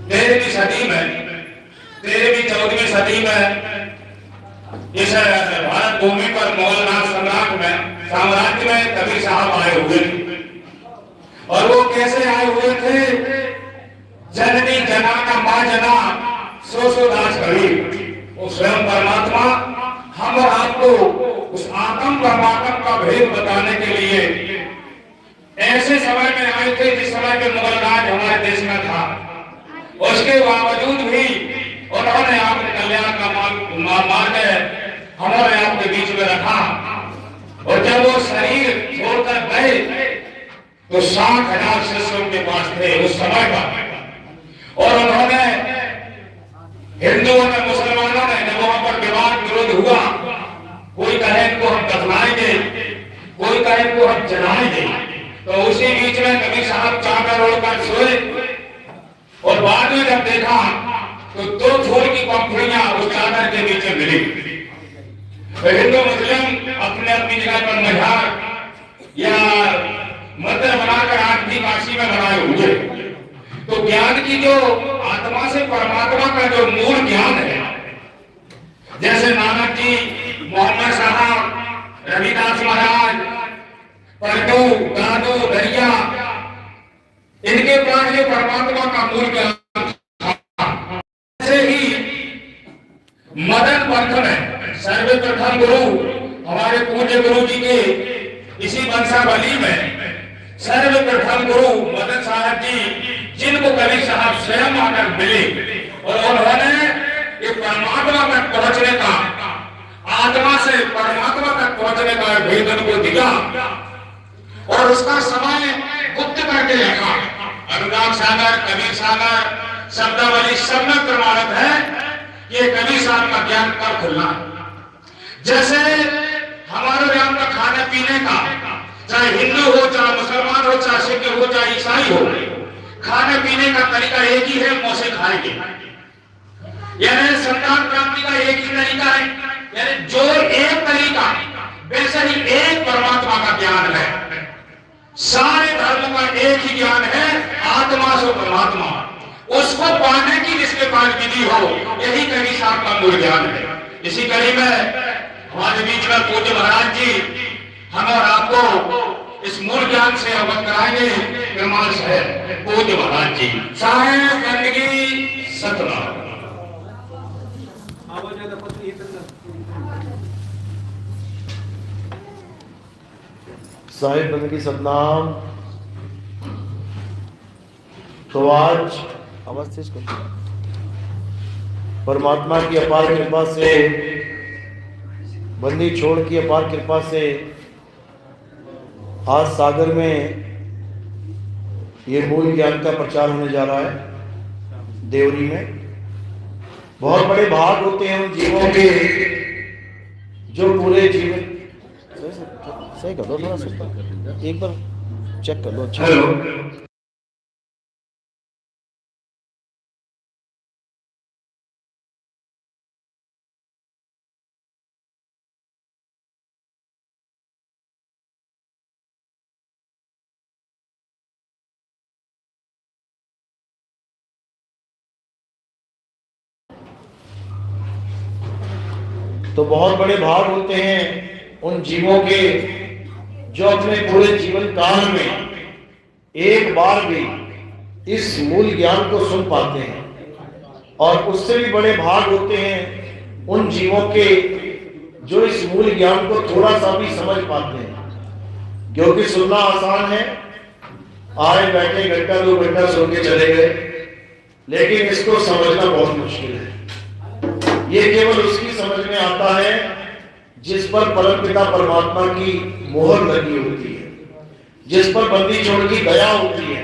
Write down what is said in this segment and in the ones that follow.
13वीं सदी में 13वीं 14वीं सदी में इस भारत भूमि पर मुगल राज साम्राज्य में कबीर साहब आए हुए थे। और वो कैसे आए हुए थे? जननी जनाना मां जना सो दास कबीर। वो स्वयं परमात्मा हम और आपको उस आत्म परमात्मा का भेद बताने के लिए ऐसे समय में आए थे जिस समय के मुगल राज हमारे देश में था। उसके बावजूद भी उन्होंने आपके कल्याण का मार्ग हमारे आपके बीच में रखा। और जब वो शरीर छोड़कर गए तो 60,000 शिष्य उनके पास थे उस समय पर। और उन्होंने हिंदुओं ने मुसलमानों ने जब वहां पर विवाद विरोध हुआ, कोई कहे इनको हम दफनाएंगे, कोई कहे इनको हम जलाएंगे, तो उसी बीच में कबीर साहब चादर ओढ़कर सोए। और बाद में जब देखा तो 2 फूल की पंखुड़ियां उस चादर के नीचे मिली। तो हिंदू मुस्लिम अपने अपनी जगह पर मजार या मंदिर बनाकर आज भी काशी में बनाए हुए। तो ज्ञान की जो आत्मा से परमात्मा का जो मूल ज्ञान है, जैसे नानक जी, मोहम्मद साहब, रविदास महाराज, परडू, दादू, दरिया, इनके पास ये परमात्मा का मूल ज्ञान था। ऐसे ही मदन पंथ में सर्वप्रथम गुरु हमारे पूज्य गुरु जी के इसी वंशावली में सर्वप्रथम गुरु मदन साहब जी, जिनको कबीर साहब स्वयं आकर मिले और उन्होंने एक परमात्मा तक पहुंचने का, आत्मा से परमात्मा तक पहुंचने का भेद उनको दिया और उसका समय गुप्त करके रखा। अनुराग सागर, कबीर सागर, शब्दावली सब में प्रमाणित है कि कबीर साहब का ज्ञान कब खुलना। जैसे हमारे यहाँ का खाने पीने का, चाहे हिंदू हो, चाहे मुसलमान हो, चाहे सिख हो, चाहे ईसाई हो, खाने पीने का तरीका एक ही है, मुंह से खाएंगे। यानी संतान प्राप्ति का एक ही तरीका है, यानी जो एक तरीका, वैसे ही एक परमात्मा का ज्ञान है। सारे धर्मों का एक ही ज्ञान है, आत्मा से परमात्मा। उसको पाने की जिसके पास विधि हो, यही कबीर साहब का मूल ज्ञान है। इसी कड़ी में हमारे बीच में पूज्य महाराज जी हम और आपको इस मूल ज्ञान से अवगत कराएंगे। क्रमांश है पूज्य महाराज जी। साहेब गंदगी सतनाम। साहिब बंदगी सतनाम। तो आज परमात्मा की अपार कृपा से, बंदी छोड़ की अपार कृपा से आज सागर में ये मूल ज्ञान का प्रचार होने जा रहा है। देवरी में बहुत बड़े भाग होते हैं उन जीवों के जो पूरे जीवन सही कर लो, थोड़ा सा एक बार चेक कर लो। अच्छा तो बहुत बड़े भाग होते हैं उन जीवों के जो अपने पूरे जीवन काल में एक बार भी इस मूल ज्ञान को सुन पाते हैं। और उससे भी बड़े भाग होते हैं उन जीवों के जो इस मूल ज्ञान को थोड़ा सा भी समझ पाते हैं। क्योंकि सुनना आसान है, आए बैठे घंटा 2 घंटा सुन के चले गए, लेकिन इसको समझना बहुत मुश्किल है। ये केवल उसकी समझ में आता है जिस पर परमपिता परमात्मा की मोहर लगी होती है, जिस पर बंदी छोड़ की दया होती है,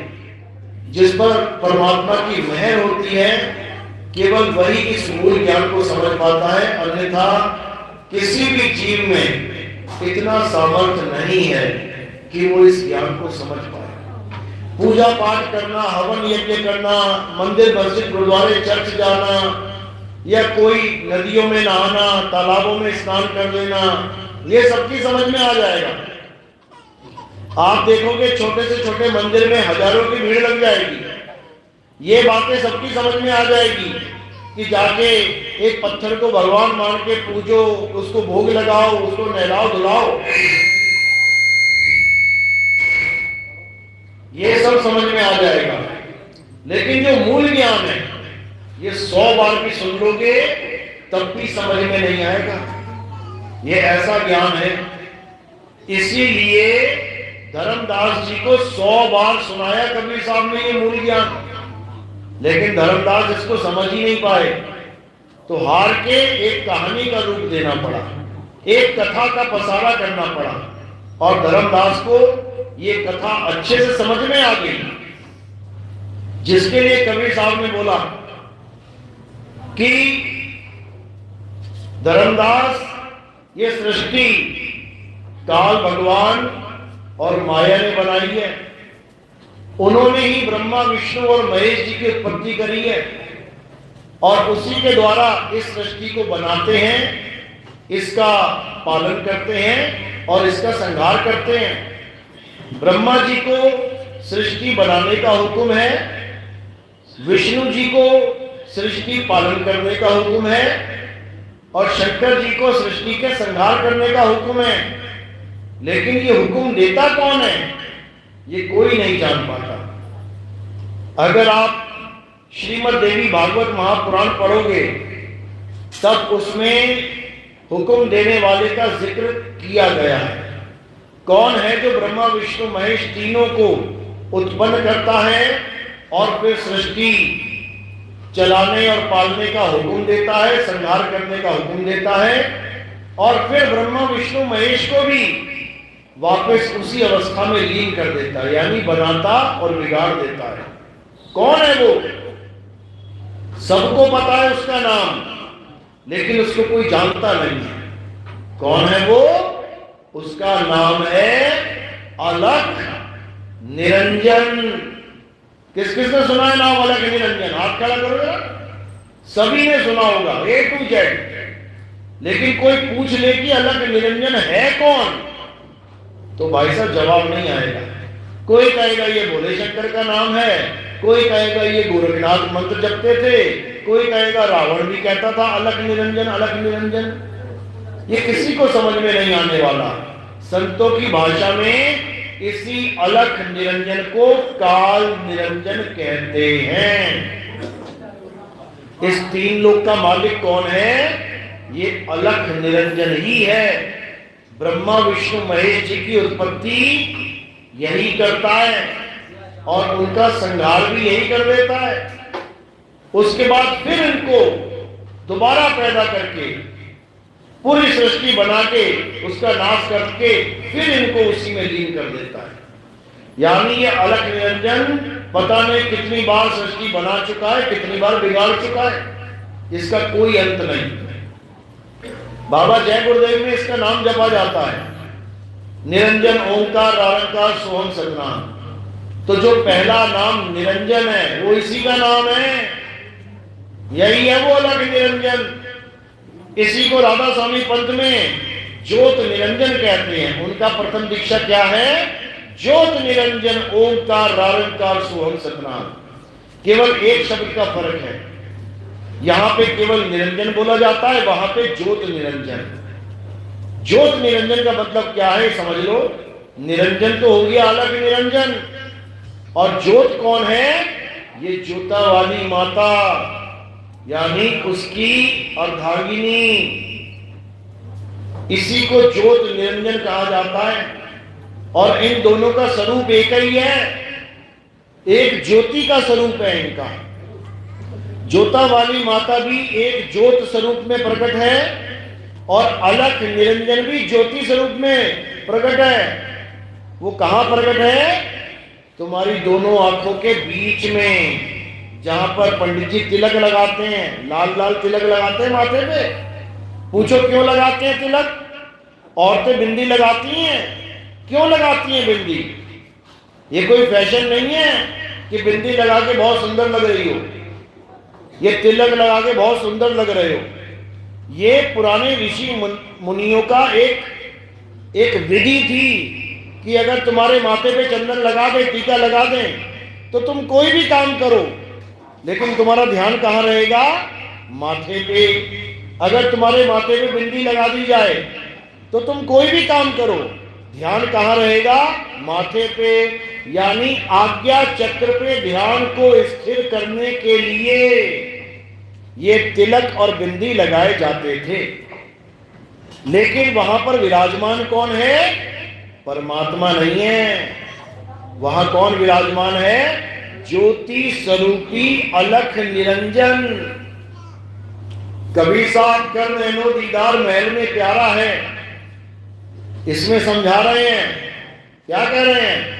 जिस पर परमात्मा की मेहर होती है, केवल वही इस मूल ज्ञान को समझ पाता है। अन्यथा किसी भी जीव में इतना सामर्थ्य नहीं है कि वो इस ज्ञान को समझ पाए। पूजा पाठ करना, हवन यज्ञ करना, मंदिर मस्जिद गुरुद्वारे चर्च जाना, या कोई नदियों में नहाना, तालाबों में स्नान कर लेना, ये सबकी समझ में आ जाएगा। आप देखोगे छोटे से छोटे मंदिर में हजारों की भीड़ लग जाएगी, ये बातें सबकी समझ में आ जाएगी कि जाके एक पत्थर को भगवान मान के पूजो, उसको भोग लगाओ, उसको नहलाओ धुलाओ, ये सब समझ में आ जाएगा। लेकिन जो मूल ज्ञान है ये 100 बार भी सुन लोगे तब भी समझ में नहीं आएगा। ये ऐसा ज्ञान है, इसीलिए धर्मदास जी को 100 बार सुनाया कबीर साहब ने ये मूल ज्ञान, लेकिन धर्मदास इसको समझ ही नहीं पाए, तो हार के एक कहानी का रूप देना पड़ा, एक कथा का पसारा करना पड़ा, और धर्मदास को ये कथा अच्छे से समझ में आ गई, जिसके लिए कबीर साहब ने बोला कि धर्मदास ये सृष्टि काल भगवान और माया ने बनाई है, उन्होंने ही ब्रह्मा विष्णु और महेश जी की उत्पत्ति करी है, और उसी के द्वारा इस सृष्टि को बनाते हैं, इसका पालन करते हैं और इसका संहार करते हैं। ब्रह्मा जी को सृष्टि बनाने का हुक्म है, विष्णु जी को सृष्टि पालन करने का हुक्म है, और शंकर जी को सृष्टि के संहार करने का हुक्म है। लेकिन ये हुक्म देता कौन है ये कोई नहीं जान पाता। अगर आप श्रीमद् देवी भागवत महापुराण पढ़ोगे तब उसमें हुक्म देने वाले का जिक्र किया गया है। कौन है जो ब्रह्मा विष्णु महेश तीनों को उत्पन्न करता है और फिर सृष्टि चलाने और पालने का हुक्म देता है, संहार करने का हुक्म देता है, और फिर ब्रह्मा विष्णु महेश को भी वापस उसी अवस्था में लीन कर देता है, यानी बनाता और बिगाड़ देता है। कौन है वो? सबको पता है उसका नाम, लेकिन उसको कोई जानता नहीं है। कौन है वो? उसका नाम है अलख निरंजन। किस किस ने सुना है नाम अलख निरंजन? हाथ खड़ा करो जरा। सभी ने सुना होगा A to Z, लेकिन कोई पूछ ले कि अलख निरंजन है कौन, तो भाई साहब जवाब नहीं आएगा। कोई कहेगा ये भोले शंकर का नाम है, कोई कहेगा ये गोरखनाथ मंत्र जपते थे, कोई कहेगा रावण भी कहता था अलख निरंजन अलख निरंजन। ये किसी को समझ में नहीं आने वाला। संतों की भाषा में इसी अलख निरंजन को काल निरंजन कहते हैं। इस तीन लोक का मालिक कौन है? ये अलख निरंजन ही है। ब्रह्मा विष्णु महेश जी की उत्पत्ति यही करता है और उनका संहार भी यही कर देता है। उसके बाद फिर इनको दोबारा पैदा करके पूरी सृष्टि बना के उसका नाश करके फिर इनको उसी में लीन कर देता है। यानी ये अलख निरंजन पता नहीं कितनी बार सृष्टि बना चुका है, कितनी बार बिगाड़ चुका है, इसका कोई अंत नहीं। बाबा जय गुरुदेव में इसका नाम जपा जाता है, निरंजन ओंकार निरंकार सोहम सतनाम। तो जो पहला नाम निरंजन है वो इसी का नाम है, यही है वो अलख निरंजन। इसी को राधा स्वामी पंथ में ज्योत निरंजन कहते हैं। उनका प्रथम दीक्षा क्या है? ज्योत निरंजन ओंकार निरंकार सोहम सतनाम। केवल एक शब्द का फर्क है, यहां पे केवल निरंजन बोला जाता है, वहां पे ज्योत निरंजन। ज्योत निरंजन का मतलब क्या है समझ लो। निरंजन तो हो गया अलग निरंजन, और ज्योत कौन है? ये ज्योता वाली माता, यानी उसकी अर्धांगिनी, इसी को ज्योत निरंजन कहा जाता है। और इन दोनों का स्वरूप एक ही है, एक ज्योति का स्वरूप है इनका। ज्योता वाली माता भी एक ज्योत स्वरूप में प्रकट है और अलख निरंजन भी ज्योति स्वरूप में प्रकट है। वो कहां प्रकट है? तुम्हारी दोनों आंखों के बीच में, जहां पर पंडित जी तिलक लगाते हैं, लाल लाल तिलक लगाते हैं माथे पे। पूछो क्यों लगाते हैं तिलक? औरतें बिंदी लगाती हैं, क्यों लगाती हैं बिंदी? ये कोई फैशन नहीं है कि बिंदी लगा के बहुत सुंदर लग रही हो, ये तिलक लगा के बहुत सुंदर लग रहे हो। ये पुराने ऋषि मुनियों का एक विधि थी कि अगर तुम्हारे माथे पे चंदन लगा दे, टीका लगा दें, तो तुम कोई भी काम करो लेकिन तुम्हारा ध्यान कहाँ रहेगा? माथे पे। अगर तुम्हारे माथे पे बिंदी लगा दी जाए तो तुम कोई भी काम करो, ध्यान कहाँ रहेगा? माथे पे। यानी आज्ञा चक्र पे ध्यान को स्थिर करने के लिए ये तिलक और बिंदी लगाए जाते थे। लेकिन वहां पर विराजमान कौन है? परमात्मा नहीं है। वहां कौन विराजमान है? ज्योति स्वरूपी अलख निरंजन। कबीर साहब कर नैनो दीदार महल में प्यारा है, इसमें समझा रहे हैं। क्या कह रहे हैं?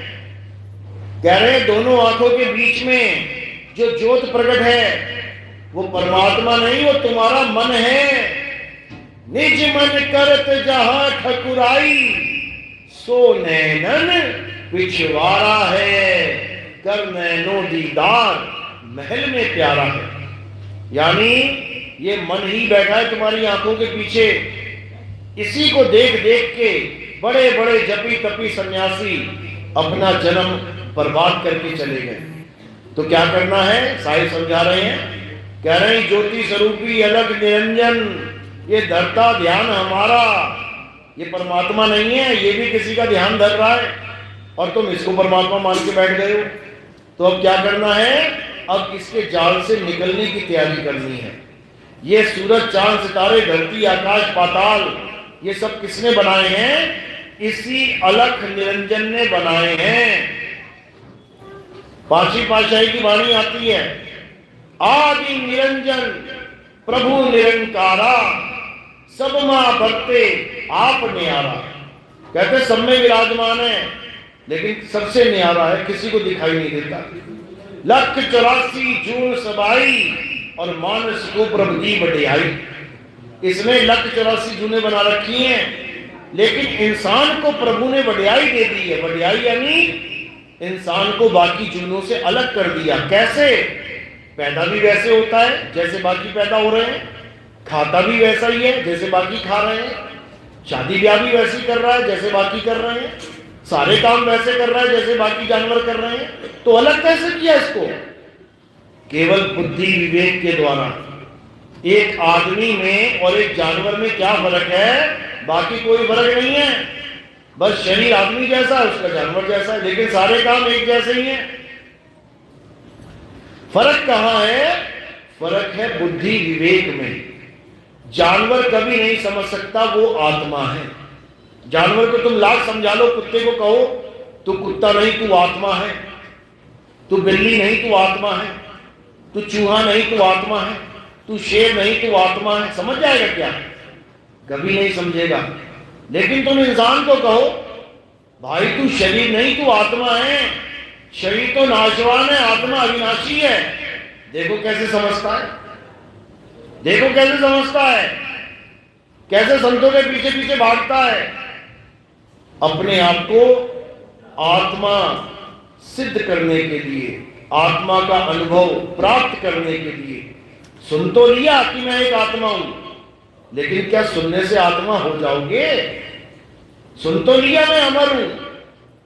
कह रहे हैं दोनों आंखों के बीच में जो ज्योत प्रकट है वो परमात्मा नहीं, वो तुम्हारा मन है। निज मन करत जहां ठकुराई, सो नैनन पिछवाड़ा है। कर नैनो दीदार महल में प्यारा है। यानी ये मन ही बैठा है तुम्हारी आंखों के पीछे। इसी को देख देख के बड़े बड़े जपी तपी सन्यासी अपना जन्म बर्बाद करके चले गए। तो क्या करना है? साहिब समझा रहे हैं, कह रहे हैं ज्योति स्वरूपी अलग निरंजन, ये धरता ध्यान हमारा, ये परमात्मा नहीं है, ये भी किसी का ध्यान धर रहा है और तुम इसको परमात्मा मान के बैठ गए हो। तो अब क्या करना है? अब इसके जाल से निकलने की तैयारी करनी है। ये सूरज चांद सितारे धरती आकाश पाताल ये सब किसने बनाए हैं? इसी अलख निरंजन ने बनाए हैं। पांचवी पातशाही की वाणी आती है, आदि निरंजन प्रभु निरंकारा, सब मां भक्ते आप न्यारा। कहते सब में विराजमान है लेकिन सबसे न्यारा है, किसी को दिखाई नहीं देता। 184 जून सबाई और मानस को प्रभु दी बढ़ियाई। इसने 184 जूने बना रखी हैं लेकिन इंसान को प्रभु ने बढ़ियाई दे दी है। बढ़ियाई यानी इंसान को बाकी जूनों से अलग कर दिया। कैसे? पैदा भी वैसे होता है जैसे बाकी पैदा हो रहे हैं, खाता भी वैसा ही है जैसे बाकी खा रहे हैं, शादी ब्याह भी वैसे कर रहा है जैसे बाकी कर रहे हैं, सारे काम वैसे कर रहा है जैसे बाकी जानवर कर रहे हैं। तो अलग कैसे किया इसको? केवल बुद्धि विवेक के द्वारा। एक आदमी में और एक जानवर में क्या फर्क है? बाकी कोई फर्क नहीं है, बस शरीर आदमी जैसा है, उसका जानवर जैसा है, लेकिन सारे काम एक जैसे ही हैं। फर्क कहां है? फर्क है बुद्धि विवेक में। जानवर कभी नहीं समझ सकता वो आत्मा है। जानवर को तुम लाख समझा लो, कुत्ते को कहो तू कुत्ता नहीं तू आत्मा है, तू बिल्ली नहीं तू आत्मा है, तू चूहा नहीं तू आत्मा है, तू शेर नहीं तू आत्मा है, समझ जाएगा क्या? कभी नहीं समझेगा। लेकिन तुम इंसान को कहो भाई तू शरीर नहीं तू आत्मा है, शरीर तो नाशवान है, आत्मा अविनाशी है, देखो कैसे समझता है, देखो कैसे समझता है, कैसे संतों के पीछे पीछे भागता है। अपने आप को आत्मा सिद्ध करने के लिए, आत्मा का अनुभव प्राप्त करने के लिए सुन तो लिया कि मैं एक आत्मा हूं, लेकिन क्या सुनने से आत्मा हो जाओगे? सुन तो लिया मैं अमर हूं,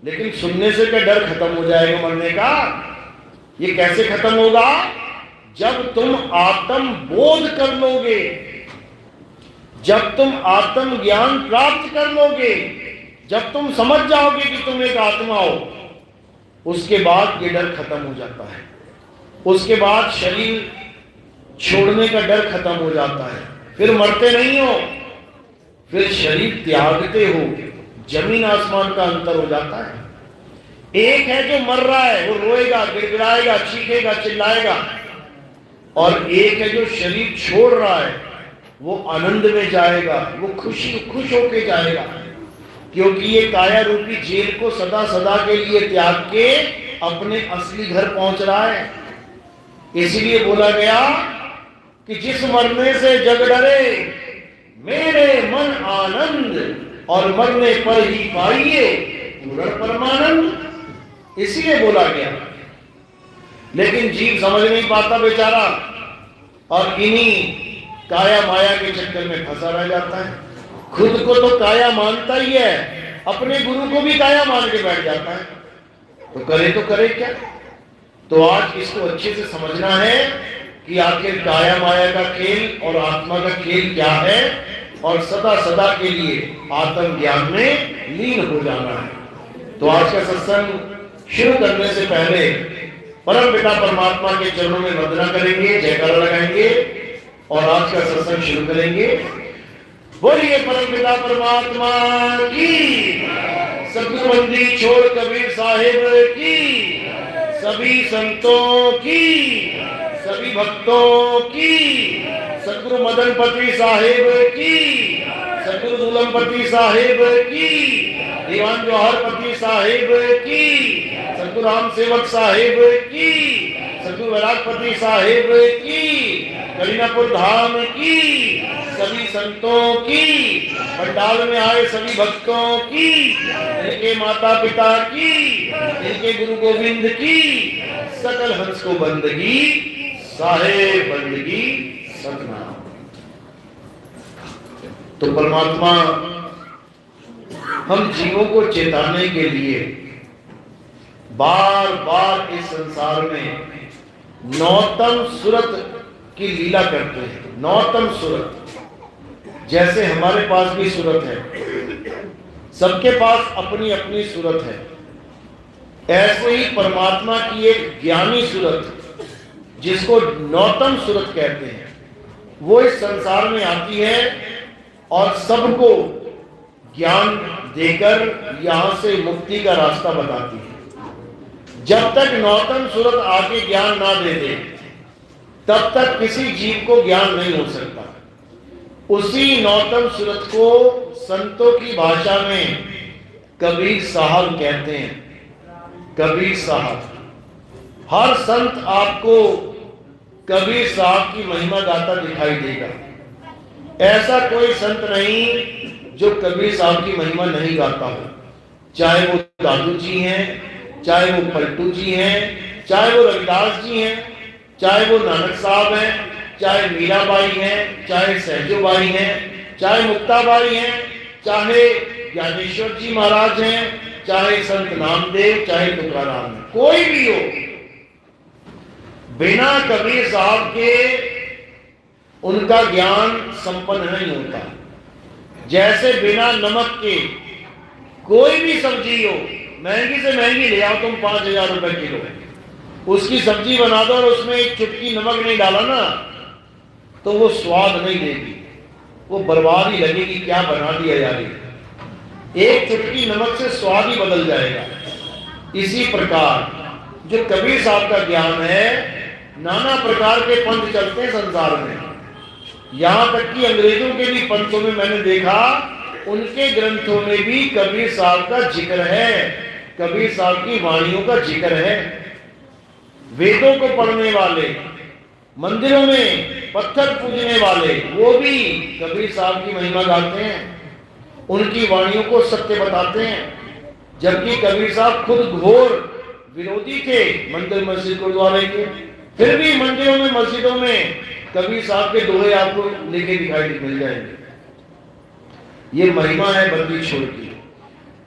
लेकिन सुनने से क्या डर खत्म हो जाएगा मरने का? ये कैसे खत्म होगा? जब तुम आत्म बोध कर लोगे, जब तुम आत्म ज्ञान प्राप्त कर लोगे, जब तुम समझ जाओगे कि तुम एक आत्मा हो, उसके बाद ये डर खत्म हो जाता है। उसके बाद शरीर छोड़ने का डर खत्म हो जाता है। फिर मरते नहीं हो, फिर शरीर त्यागते हो। जमीन आसमान का अंतर हो जाता है। एक है जो मर रहा है, वो रोएगा, गिड़गिड़ाएगा, चीखेगा, चिल्लाएगा, और एक है जो शरीर छोड़ रहा है, वो आनंद में जाएगा, वो खुश होके जाएगा, क्योंकि ये काया रूपी जेल को सदा सदा के लिए त्याग के अपने असली घर पहुंच रहा है। इसलिए बोला गया कि जिस मरने से जग डरे मेरे मन आनंद, और मरने पर ही पाइए पूर्ण परमानंद। इसलिए बोला गया। लेकिन जीव समझ नहीं पाता बेचारा, और इन्हीं काया माया के चक्कर में फंसा रह जाता है। खुद को तो काया मानता ही है, अपने गुरु को भी काया मान के बैठ जाता है। तो करे क्या? तो आज इसको अच्छे से समझना है कि आखिर काया माया का खेल और आत्मा का खेल क्या है, और सदा सदा के लिए आत्म ज्ञान में लीन हो जाना है। तो आज का सत्संग शुरू करने से पहले परम पिता परमात्मा के चरणों में वंदना करेंगे, जयकारा लगाएंगे और आज का सत्संग शुरू करेंगे। बोलिए परम पिता परमात्मा की, सतगुरुबंदी छोड़ कबीर साहिब की, सभी संतों की, सभी भक्तों की, सतगुरु मदनपति साहिब की, सतगुरु दुलमपति साहिब की, दीवान जौहरपति साहिब की, सतगुरु राम सेवक साहिब की, सतगुरु वैरागपति साहिब की, करीनापुर धाम की, सभी संतों की, पंडाल में आए सभी भक्तों की, इनके माता पिता की, इनके गुरु गोविंद की, सकल हंस को बंदगी, साहेब बंदगी सतनाम। तो परमात्मा हम जीवों को चेताने के लिए बार बार इस संसार में नौतम सूरत की लीला करते हैं। नौतम सूरत, जैसे हमारे पास भी सूरत है, सबके पास अपनी अपनी सूरत है, ऐसे ही परमात्मा की एक ज्ञानी सूरत जिसको नौतम सूरत कहते हैं, वो इस संसार में आती है और सबको ज्ञान देकर यहां से मुक्ति का रास्ता बताती है। जब तक नौतम सूरत आके ज्ञान ना दे दे, तब तक किसी जीव को ज्ञान नहीं हो सकता। उसी नौतम सूरत को संतों की भाषा में कबीर साहब कहते हैं। कबीर साहब, हर संत आपको कबीर साहब की महिमा गाता दिखाई देगा। ऐसा कोई संत नहीं जो कबीर साहब की महिमा नहीं गाता हो, चाहे वो दादू जी हैं, चाहे वो पलटू जी हैं, चाहे वो रविदास जी हैं, चाहे वो नानक साहब हैं, चाहे मीराबाई हैं, चाहे सहजोबाई हैं, चाहे मुक्ताबाई हैं, चाहे ज्ञानेश्वर जी महाराज हैं, चाहे संत नामदेव, चाहे तुकाराम हैं, कोई भी हो, बिना कबीर साहब के उनका ज्ञान संपन्न नहीं होता। जैसे बिना नमक के कोई भी सब्जी हो, महंगी से महंगी ले आओ तुम 5,000 रुपए किलो, उसकी सब्जी बना दो और उसमें एक चुटकी नमक नहीं डाला ना, तो वो स्वाद नहीं देगी, वो बर्बाद ही लगेगी, क्या बना दिया यार। एक चुटकी नमक से स्वाद ही बदल जाएगा। इसी प्रकार जो कबीर साहब का ज्ञान है, नाना प्रकार के पंथ चलते हैं संसार में, यहां तक कि अंग्रेजों के भी पंथों में मैंने देखा, उनके ग्रंथों में भी कबीर साहब का जिक्र है, कबीर साहब की वाणियों का जिक्र है। वेदों को पढ़ने वाले, मंदिरों में पत्थर पूजने वाले, वो भी कबीर साहब की महिमा गाते हैं, उनकी वाणियों को सत्य बताते हैं। जबकि कबीर साहब खुद घोर विरोधी थे मंदिर मस्जिद गुरुद्वारे के, फिर भी मंदिरों में मस्जिदों में कबीर साहब के दोहे आपको लेके दिखाई मिल जाएंगे। ये महिमा है बंदी छोड़ की।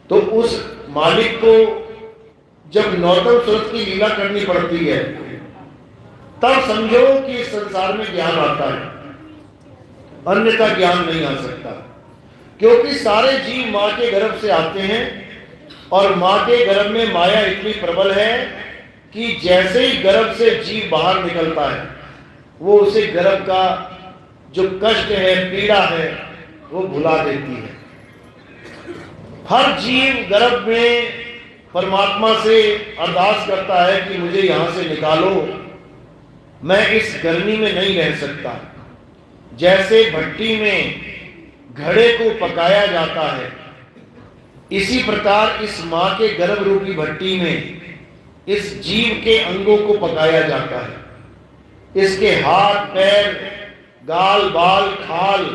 तो उस मालिक को जब नौतम सूरत की लीला करनी पड़ती है, तब समझो कि इस संसार में ज्ञान आता है, अन्यथा ज्ञान नहीं आ सकता। क्योंकि सारे जीव माँ के गर्भ से आते हैं और माँ के गर्भ में माया इतनी प्रबल है कि जैसे ही गर्भ से जीव बाहर निकलता है, वो उसे गर्भ का जो कष्ट है, पीड़ा है, वो भुला देती है। हर जीव गर्भ में परमात्मा से अरदास करता है कि मुझे यहां से निकालो, मैं इस गर्मी में नहीं रह सकता। जैसे भट्टी में घड़े को पकाया जाता है, इसी प्रकार इस मां के गर्भ रूपी भट्टी में इस जीव के अंगों को पकाया जाता है। इसके हाथ, पैर, गाल, बाल, खाल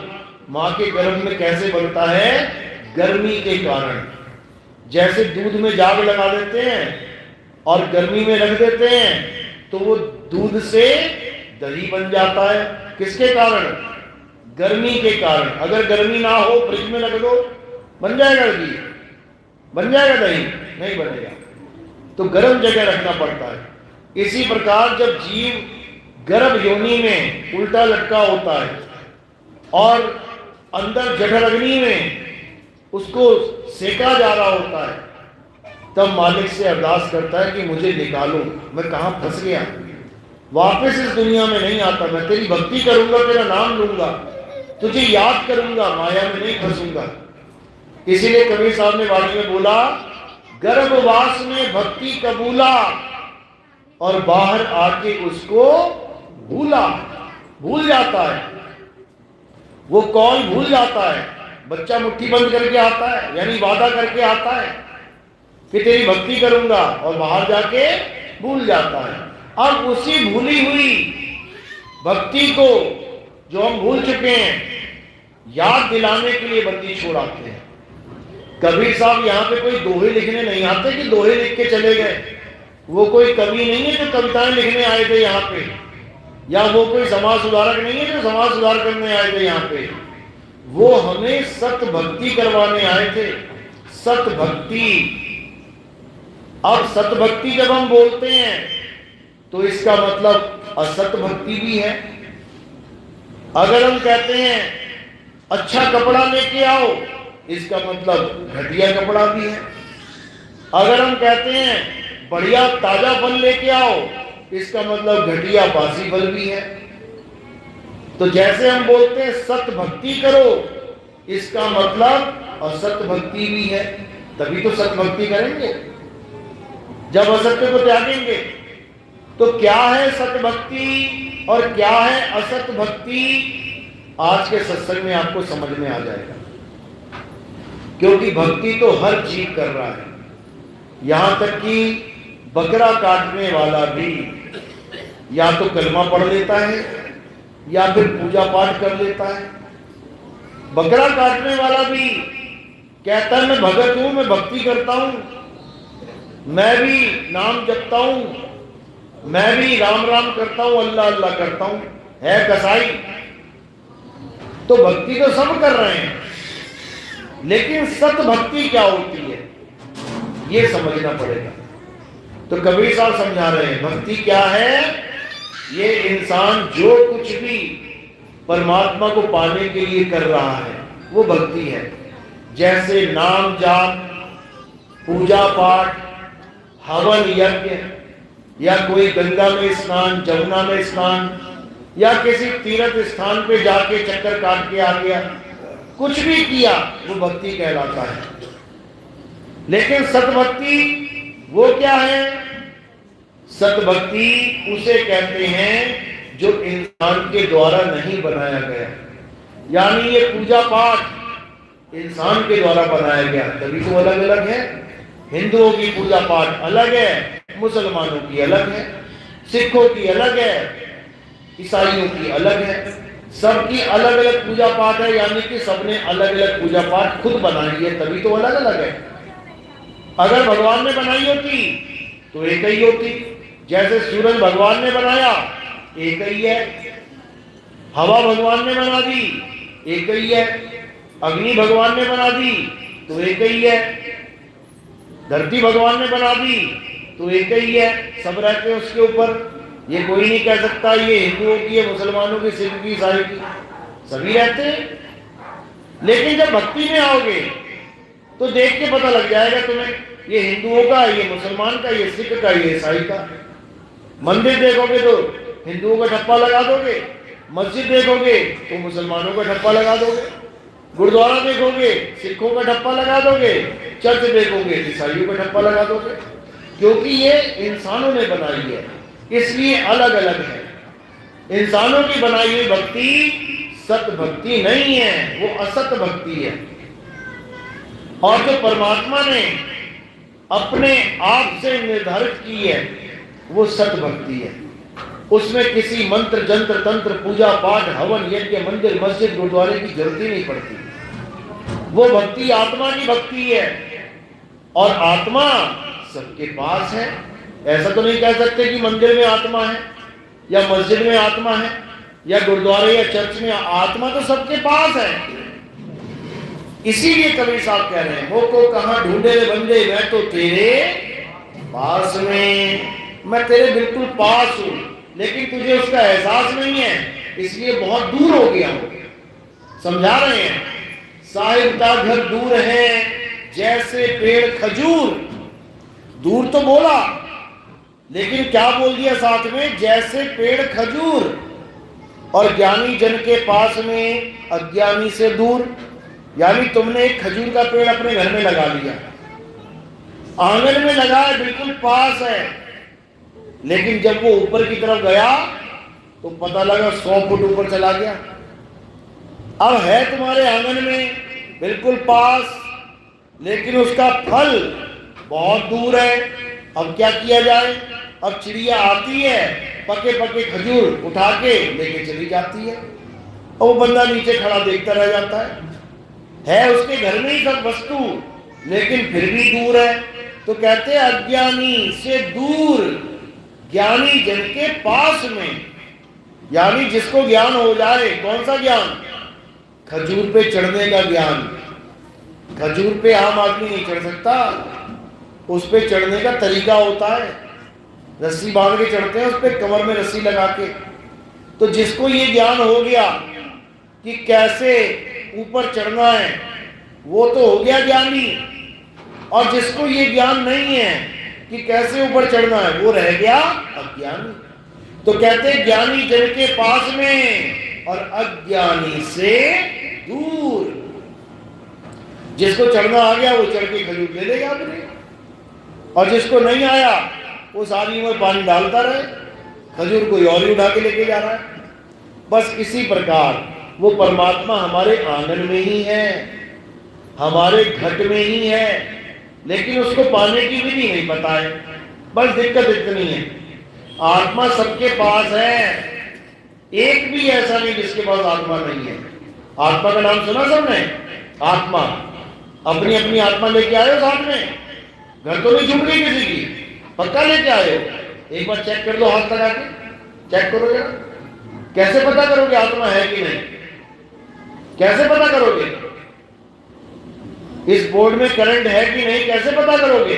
मां के गर्भ में कैसे बनता है? गर्मी के कारण। जैसे दूध में जाग लगा देते हैं और गर्मी में रख देते हैं, तो वो दूध से दही बन जाता है। किसके कारण? गर्मी के कारण। अगर गर्मी ना हो, फ्रिज में रख दो, बन जाएगा घी, बन जाएगा दही? नहीं बनेगा। तो गर्म जगह रखना पड़ता है। इसी प्रकार जब जीव गर्भ योनि में उल्टा लटका होता है और अंदर जठर अग्नि में उसको सेका जा रहा होता है, तब मालिक से अरदास करता है कि मुझे निकालो, मैं कहाँ फंस गया, वापस इस दुनिया में नहीं आता, मैं तेरी भक्ति करूंगा, तेरा नाम लूंगा, तुझे याद करूंगा, माया में नहीं फंसूंगा। इसीलिए कबीर साहब ने वाणी में बोला, गर्भवास में भक्ति कबूला और बाहर आके उसको भूल जाता है। वो कौन भूल जाता है? बच्चा मुट्ठी बंद करके आता है, यानी वादा करके आता है कि तेरी भक्ति करूंगा, और बाहर जाके भूल जाता है। अब उसी भूली हुई भक्ति को जो हम भूल चुके हैं, याद दिलाने के लिए बंदी छोड़ाते हैं। कबीर साहब यहाँ पे कोई दोहे लिखने नहीं आते कि दोहे लिख के चले गए। वो कोई कवि नहीं है जो कविताएं लिखने आए थे यहाँ पे, या वो कोई समाज सुधारक नहीं है जो समाज सुधार करने आए थे यहाँ पे। वो हमें सत भक्ति करवाने आए थे, सत भक्ति। अब सत भक्ति जब हम बोलते हैं तो इसका मतलब असत भक्ति भी है। अगर हम कहते हैं अच्छा कपड़ा लेके आओ, इसका मतलब घटिया कपड़ा भी है। अगर हम कहते हैं बढ़िया ताजा फल लेके आओ, इसका मतलब घटिया बासी फल भी है। तो जैसे हम बोलते हैं सत भक्ति करो, इसका मतलब असत भक्ति भी है। तभी तो सत भक्ति करेंगे, जब असत्य को त्यागेंगे। तो क्या है सत भक्ति और क्या है असत भक्ति, आज के सत्संग में आपको समझ में आ जाएगा। क्योंकि भक्ति तो हर जीव कर रहा है, यहां तक कि बकरा काटने वाला भी या तो कलमा पढ़ लेता है या फिर पूजा पाठ कर लेता है। बकरा काटने वाला भी कहता है मैं भगत हूं, मैं भक्ति करता हूं, मैं भी नाम जपता हूं, मैं भी राम राम करता हूं, अल्लाह अल्लाह करता हूं, है कसाई। तो भक्ति तो सब कर रहे हैं, लेकिन सत भक्ति क्या होती है ये समझना पड़ेगा। तो कबीर साहब समझा रहे हैं भक्ति क्या है। ये इंसान जो कुछ भी परमात्मा को पाने के लिए कर रहा है वो भक्ति है। जैसे नाम जाप, पूजा पाठ, हवन यज्ञ, या कोई गंगा में स्नान, जमुना में स्नान, या किसी तीर्थ स्थान पे जाके चक्कर काट के आ गया, कुछ भी किया वो भक्ति कहलाता है। लेकिन सतभक्ति वो क्या है? सतभक्ति उसे कहते हैं जो इंसान के द्वारा नहीं बनाया गया। यानी ये पूजा पाठ इंसान के द्वारा बनाया गया, तभी तो अलग अलग है। हिंदुओं की पूजा पाठ अलग है, मुसलमानों की अलग है, सिखों की अलग है, ईसाइयों की अलग है। सबकी अलग अलग पूजा पाठ है, यानी कि सबने अलग अलग पूजा पाठ खुद बनाई है, तभी तो अलग अलग है। अगर भगवान ने बनाई होती तो एक ही होती। जैसे सूरज भगवान ने बनाया, एक ही है। हवा भगवान ने बना दी, एक ही है। अग्नि भगवान ने बना दी तो एक ही है। धरती भगवान ने बना दी तो एक ही है। सब रहते हैं उसके ऊपर। ये कोई नहीं कह सकता ये हिंदुओं की है, मुसलमानों की, सिख की, ईसाई की, सभी रहते हैं। लेकिन जब भक्ति में आओगे तो देख के पता लग जाएगा तुम्हें, ये हिंदुओं का, ये मुसलमान का, ये सिख का, ये ईसाई का। मंदिर देखोगे तो हिंदुओं का ठप्पा लगा दोगे, मस्जिद देखोगे तो मुसलमानों का ठप्पा लगा दोगे, गुरुद्वारा देखोगे सिखों का ठप्पा लगा दोगे, चर्च देखोगे ईसाइयों का ठप्पा लगा दोगे। क्योंकि ये इंसानों ने बनाई है, इसलिए अलग अलग है। इंसानों की बनाई हुई भक्ति सत भक्ति नहीं है, वो असत भक्ति है। और जो परमात्मा ने अपने आप से निर्धारित की है वो सत भक्ति है। उसमें किसी मंत्र, जंत्र, तंत्र, पूजा पाठ, हवन यज्ञ, मंदिर, मस्जिद, गुरुद्वारे की जरूरत ही नहीं पड़ती। वो भक्ति आत्मा की भक्ति है, और आत्मा सबके पास है। ऐसा तो नहीं कह सकते कि मंदिर में आत्मा है या मस्जिद में आत्मा है या गुरुद्वारे या चर्च में। आत्मा तो सबके पास है। इसीलिए कबीर साहब कह रहे हैं, वो को कहां ढूंढे रे बंदे, मैं तो तेरे पास में। मैं तेरे बिल्कुल पास हूं, लेकिन तुझे उसका एहसास नहीं है, इसलिए बहुत दूर हो गया हूं। समझा रहे हैं, साहिब का घर दूर है जैसे पेड़ खजूर। दूर तो बोला, लेकिन क्या बोल दिया साथ में, जैसे पेड़ खजूर। और ज्ञानी जन के पास में अज्ञानी से दूर। यानी तुमने एक खजूर का पेड़ अपने घर में लगा लिया, आंगन में लगा है, बिल्कुल पास है, लेकिन जब वो ऊपर की तरफ गया तो पता लगा 100 फुट ऊपर चला गया। अब है तुम्हारे आंगन में बिल्कुल पास, लेकिन उसका फल बहुत दूर है। अब क्या किया जाए? अब चिड़िया आती है, पके पके खजूर उठा के लेके चली जाती है, और वो बंदा नीचे खड़ा देखता रह जाता है उसके घर में ही सब वस्तु, लेकिन फिर भी दूर है। तो कहते हैं अज्ञानी से दूर, ज्ञानी जन के पास में। यानी जिसको ज्ञान हो जाए, कौन सा ज्ञान? खजूर पे चढ़ने का ज्ञान। खजूर पे आम आदमी नहीं चढ़ सकता, उस पे चढ़ने का तरीका होता है, रस्सी बांध के चढ़ते हैं, उस पे कमर में रस्सी लगा के। तो जिसको ये ज्ञान हो गया कि कैसे ऊपर चढ़ना है, वो तो हो गया ज्ञानी। और जिसको ये ज्ञान नहीं है कि कैसे ऊपर चढ़ना है, वो रह गया अज्ञानी। तो कहते हैं ज्ञानी जन के पास में और अज्ञानी से दूर। जिसको चढ़ना आ गया वो चढ़ के खजूर ले लेगा अपने, और जिसको नहीं आया वो सारी उम्र पानी डालता रहे, खजूर कोई और ही उठा के लेके जा रहा है। बस इसी प्रकार वो परमात्मा हमारे आंगन में ही है, हमारे घट में ही है, लेकिन उसको पाने की विधि नहीं पता है। बस दिक्कत इतनी है, आत्मा सबके पास है, एक भी ऐसा नहीं जिसके पास आत्मा नहीं है। आत्मा का नाम सुना सबने? आत्मा, अपनी अपनी आत्मा लेके आए हो साथ में, घर तो नहीं छूट गई किसी की, पक्का लेके आए हो? एक बार चेक कर लो, हाथ लगा के चेक करो जरा। कैसे पता करोगे आत्मा है कि नहीं? कैसे पता करोगे? इस बोर्ड में करंट है कि नहीं कैसे पता करोगे?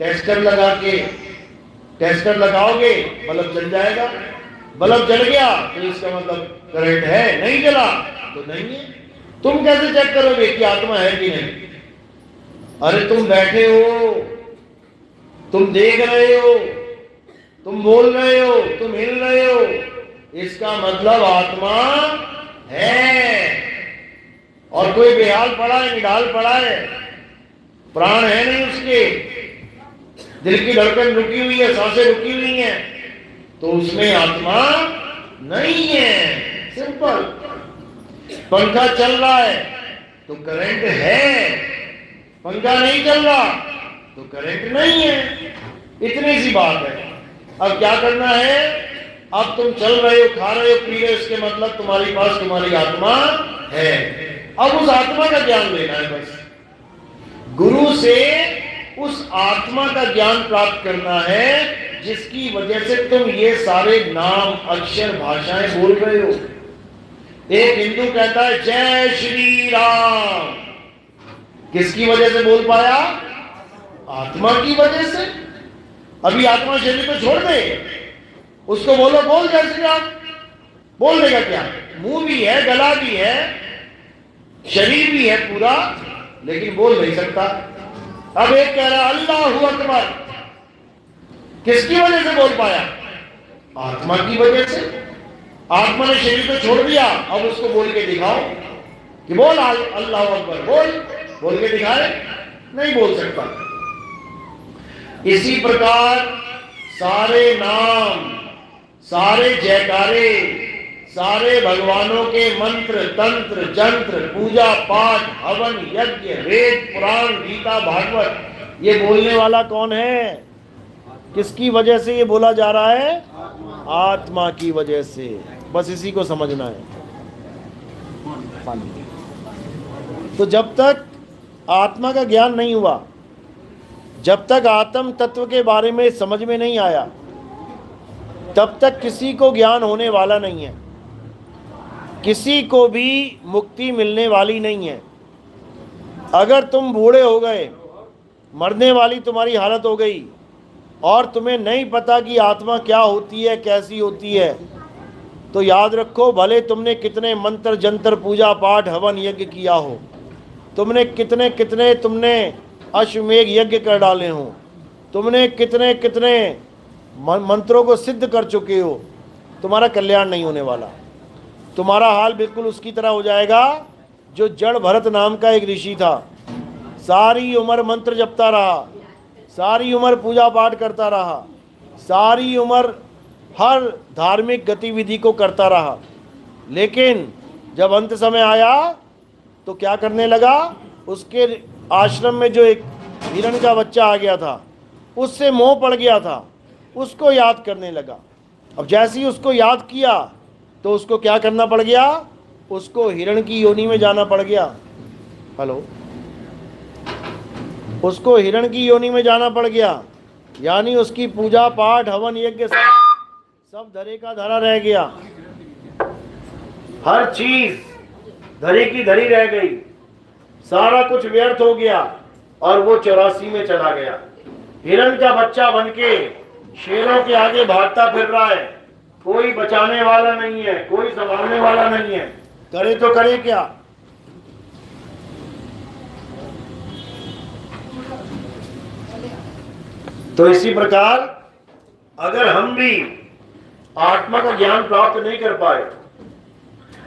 टेस्टर लगा के, टेस्टर लगाओगे, बल्ब जल जाएगा। बल्ब जल गया तो इसका मतलब करंट है, नहीं जला तो नहीं है। तुम कैसे चेक करोगे कि आत्मा है कि नहीं? अरे तुम बैठे हो, तुम देख रहे हो, तुम बोल रहे हो, तुम हिल रहे हो, इसका मतलब आत्मा है। और कोई बेहाल पड़ा है, निढाल पड़ा है, प्राण है नहीं उसके, दिल की धड़कन रुकी हुई है, सांसें रुकी हुई हैं, तो उसमें आत्मा नहीं है। सिंपल। पंखा चल रहा है तो करंट है, पंखा नहीं चल रहा तो करंट नहीं है। इतनी सी बात है। अब क्या करना है? अब तुम चल रहे हो, खा रहे हो, पी रहे हो, इसके मतलब तुम्हारे पास तुम्हारी आत्मा है। अब उस आत्मा का ज्ञान लेना है। बस गुरु से उस आत्मा का ज्ञान प्राप्त करना है, जिसकी वजह से तुम ये सारे नाम, अक्षर, भाषाएं बोल रहे हो। एक हिंदू कहता है जय श्री राम, किसकी वजह से बोल पाया? आत्मा की वजह से। अभी आत्मा शरीर को छोड़ दे, उसको बोलो बोल जय श्री राम, बोल देगा क्या? मुंह भी है, गला भी है, शरीर भी है पूरा, लेकिन बोल नहीं सकता। अब एक कह रहा अल्लाहु अकबर, किसकी वजह से बोल पाया? आत्मा की वजह से। आत्मा ने शरीर को छोड़ दिया, अब उसको बोल के दिखाओ कि बोल अल्लाहु अकबर, बोल के दिखाए, नहीं बोल सकता। इसी प्रकार सारे नाम, सारे जयकारे, सारे भगवानों के मंत्र, तंत्र, जंत्र, पूजा पाठ, हवन, यज्ञ, वेद, पुराण, गीता, भागवत, ये बोलने वाला कौन है? किसकी वजह से ये बोला जा रहा है? आत्मा की वजह से। बस इसी को समझना है। तो जब तक आत्मा का ज्ञान नहीं हुआ, जब तक आत्म तत्व के बारे में समझ में नहीं आया, तब तक किसी को ज्ञान होने वाला नहीं है, किसी को भी मुक्ति मिलने वाली नहीं है। अगर तुम बूढ़े हो गए, मरने वाली तुम्हारी हालत हो गई, और तुम्हें नहीं पता कि आत्मा क्या होती है, कैसी होती है, तो याद रखो, भले तुमने कितने मंत्र जंतर पूजा पाठ हवन यज्ञ किया हो, तुमने कितने कितने तुमने अश्वमेघ यज्ञ कर डाले हो, तुमने कितने कितने मंत्रों को सिद्ध कर चुके हो, तुम्हारा कल्याण नहीं होने वाला। तुम्हारा हाल बिल्कुल उसकी तरह हो जाएगा जो जड़ भरत नाम का एक ऋषि था। सारी उम्र मंत्र जपता रहा, सारी उम्र पूजा पाठ करता रहा, सारी उम्र हर धार्मिक गतिविधि को करता रहा, लेकिन जब अंत समय आया तो क्या करने लगा, उसके आश्रम में जो एक हिरण का बच्चा आ गया था, उससे मोह पड़ गया था, उसको याद करने लगा। अब जैसे ही उसको याद किया तो उसको क्या करना पड़ गया, उसको हिरण की योनि में जाना पड़ गया। हेलो, उसको हिरण की योनि में जाना पड़ गया, यानी उसकी पूजा पाठ हवन यज्ञ सब धरे का धरा रह गया, हर चीज धरे की धरी रह गई, सारा कुछ व्यर्थ हो गया और वो 84 में चला गया। हिरण का बच्चा बनके शेरों के आगे भागता फिर रहा है, कोई बचाने वाला नहीं है, कोई संभालने वाला नहीं है, करे तो करे क्या। तो इसी प्रकार अगर हम भी आत्मा का ज्ञान प्राप्त नहीं कर पाए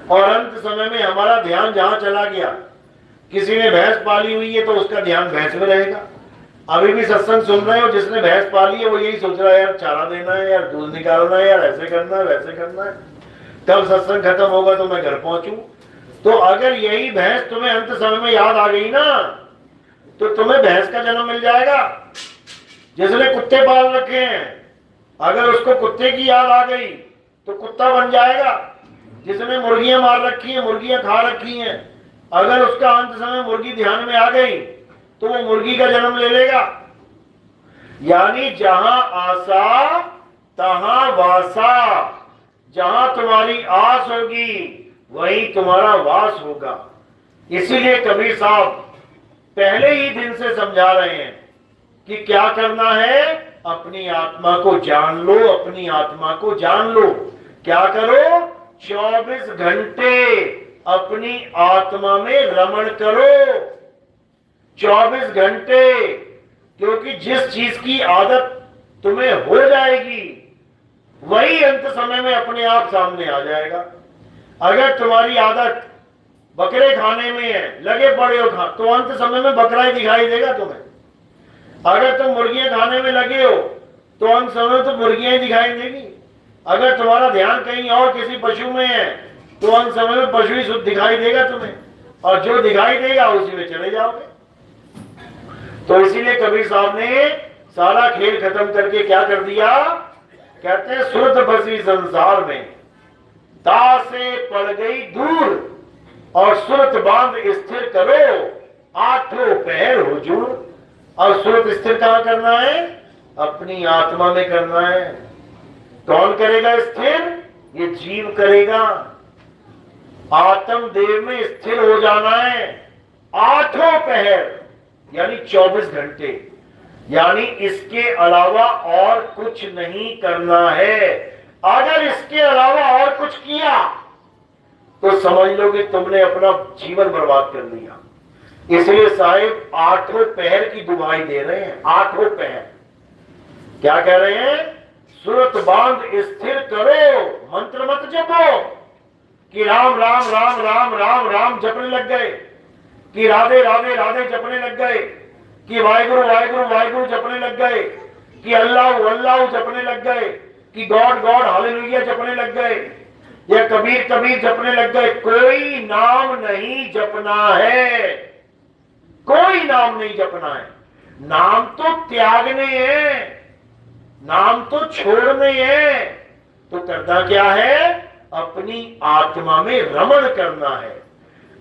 और अंत समय में हमारा ध्यान जहां चला गया, किसी ने भैंस पाली हुई है तो उसका ध्यान भैंस में रहेगा। अभी भी सत्संग सुन रहे हो, जिसने भैंस पाली है वो यही सोच रहा है, यार चारा देना है, यार दूध निकालना है, यार ऐसे करना है, वैसे करना है, कब सत्संग खत्म होगा तो मैं घर पहुंचूं। तो अगर यही भैंस तुम्हें अंत समय में याद आ गई ना, तो तुम्हें भैंस का जन्म मिल जाएगा। जिसने कुत्ते पाल रखे हैं, अगर उसको कुत्ते की याद आ गई तो कुत्ता बन जाएगा। जिसने मुर्गियां मार रखी हैं, मुर्गियां खा रखी हैं, अगर उसका अंत समय मुर्गी ध्यान में आ गई तो वो मुर्गी का जन्म ले लेगा। यानी जहां आशा तहां वासा, जहां तुम्हारी आस होगी वहीं तुम्हारा वास होगा। इसीलिए कबीर साहब पहले ही दिन से समझा रहे हैं कि क्या करना है, अपनी आत्मा को जान लो, अपनी आत्मा को जान लो। क्या करो, 24 घंटे अपनी आत्मा में रमण करो, 24 घंटे, क्योंकि जिस चीज की आदत तुम्हें हो जाएगी वही अंत समय में अपने आप सामने आ जाएगा। अगर तुम्हारी आदत बकरे खाने में है, लगे पड़े हो खा, तो अंत समय में बकरा ही दिखाई देगा तुम्हें। अगर तुम मुर्गियां खाने में लगे हो तो अंत समय में तो मुर्गियां ही दिखाई देगी। अगर तुम्हारा ध्यान कहीं और किसी पशु में है तो अंत समय में पशु ही शुद्ध दिखाई देगा तुम्हें, और जो दिखाई देगा उसी में चले जाओगे। तो इसीलिए कबीर साहब ने सारा खेल खत्म करके क्या कर दिया, कहते हैं सुरत बसी संसार में, तासे पड़ गई दूर और सुरत बांध स्थिर करो, आठों पहर हुजूर। और सुरत स्थिर कहां करना है, अपनी आत्मा में करना है। कौन करेगा स्थिर, ये जीव करेगा। आत्म देव में स्थिर हो जाना है, आठों पहर यानी 24 घंटे, यानी इसके अलावा और कुछ नहीं करना है। अगर इसके अलावा और कुछ किया तो समझ लो कि तुमने अपना जीवन बर्बाद कर लिया। इसलिए साहिब आठों पहर की दुहाई दे रहे हैं, आठों पहर। क्या कह रहे हैं, सुरत बांध स्थिर करो, मंत्र मत जपो कि राम राम राम राम राम राम जपने लग गए, कि राधे राधे राधे जपने लग गए, कि वाहिगुरु वाहिगुरु वाहिगुरु जपने लग गए, कि अल्लाह अल्लाह जपने लग गए, कि गॉड गॉड हालेलुया जपने लग गए, या कबीर कबीर जपने लग गए। कोई नाम नहीं जपना है, कोई नाम नहीं जपना है। नाम तो त्यागने हैं, नाम तो छोड़ने हैं। तो करना क्या है, अपनी आत्मा में रमण करना है।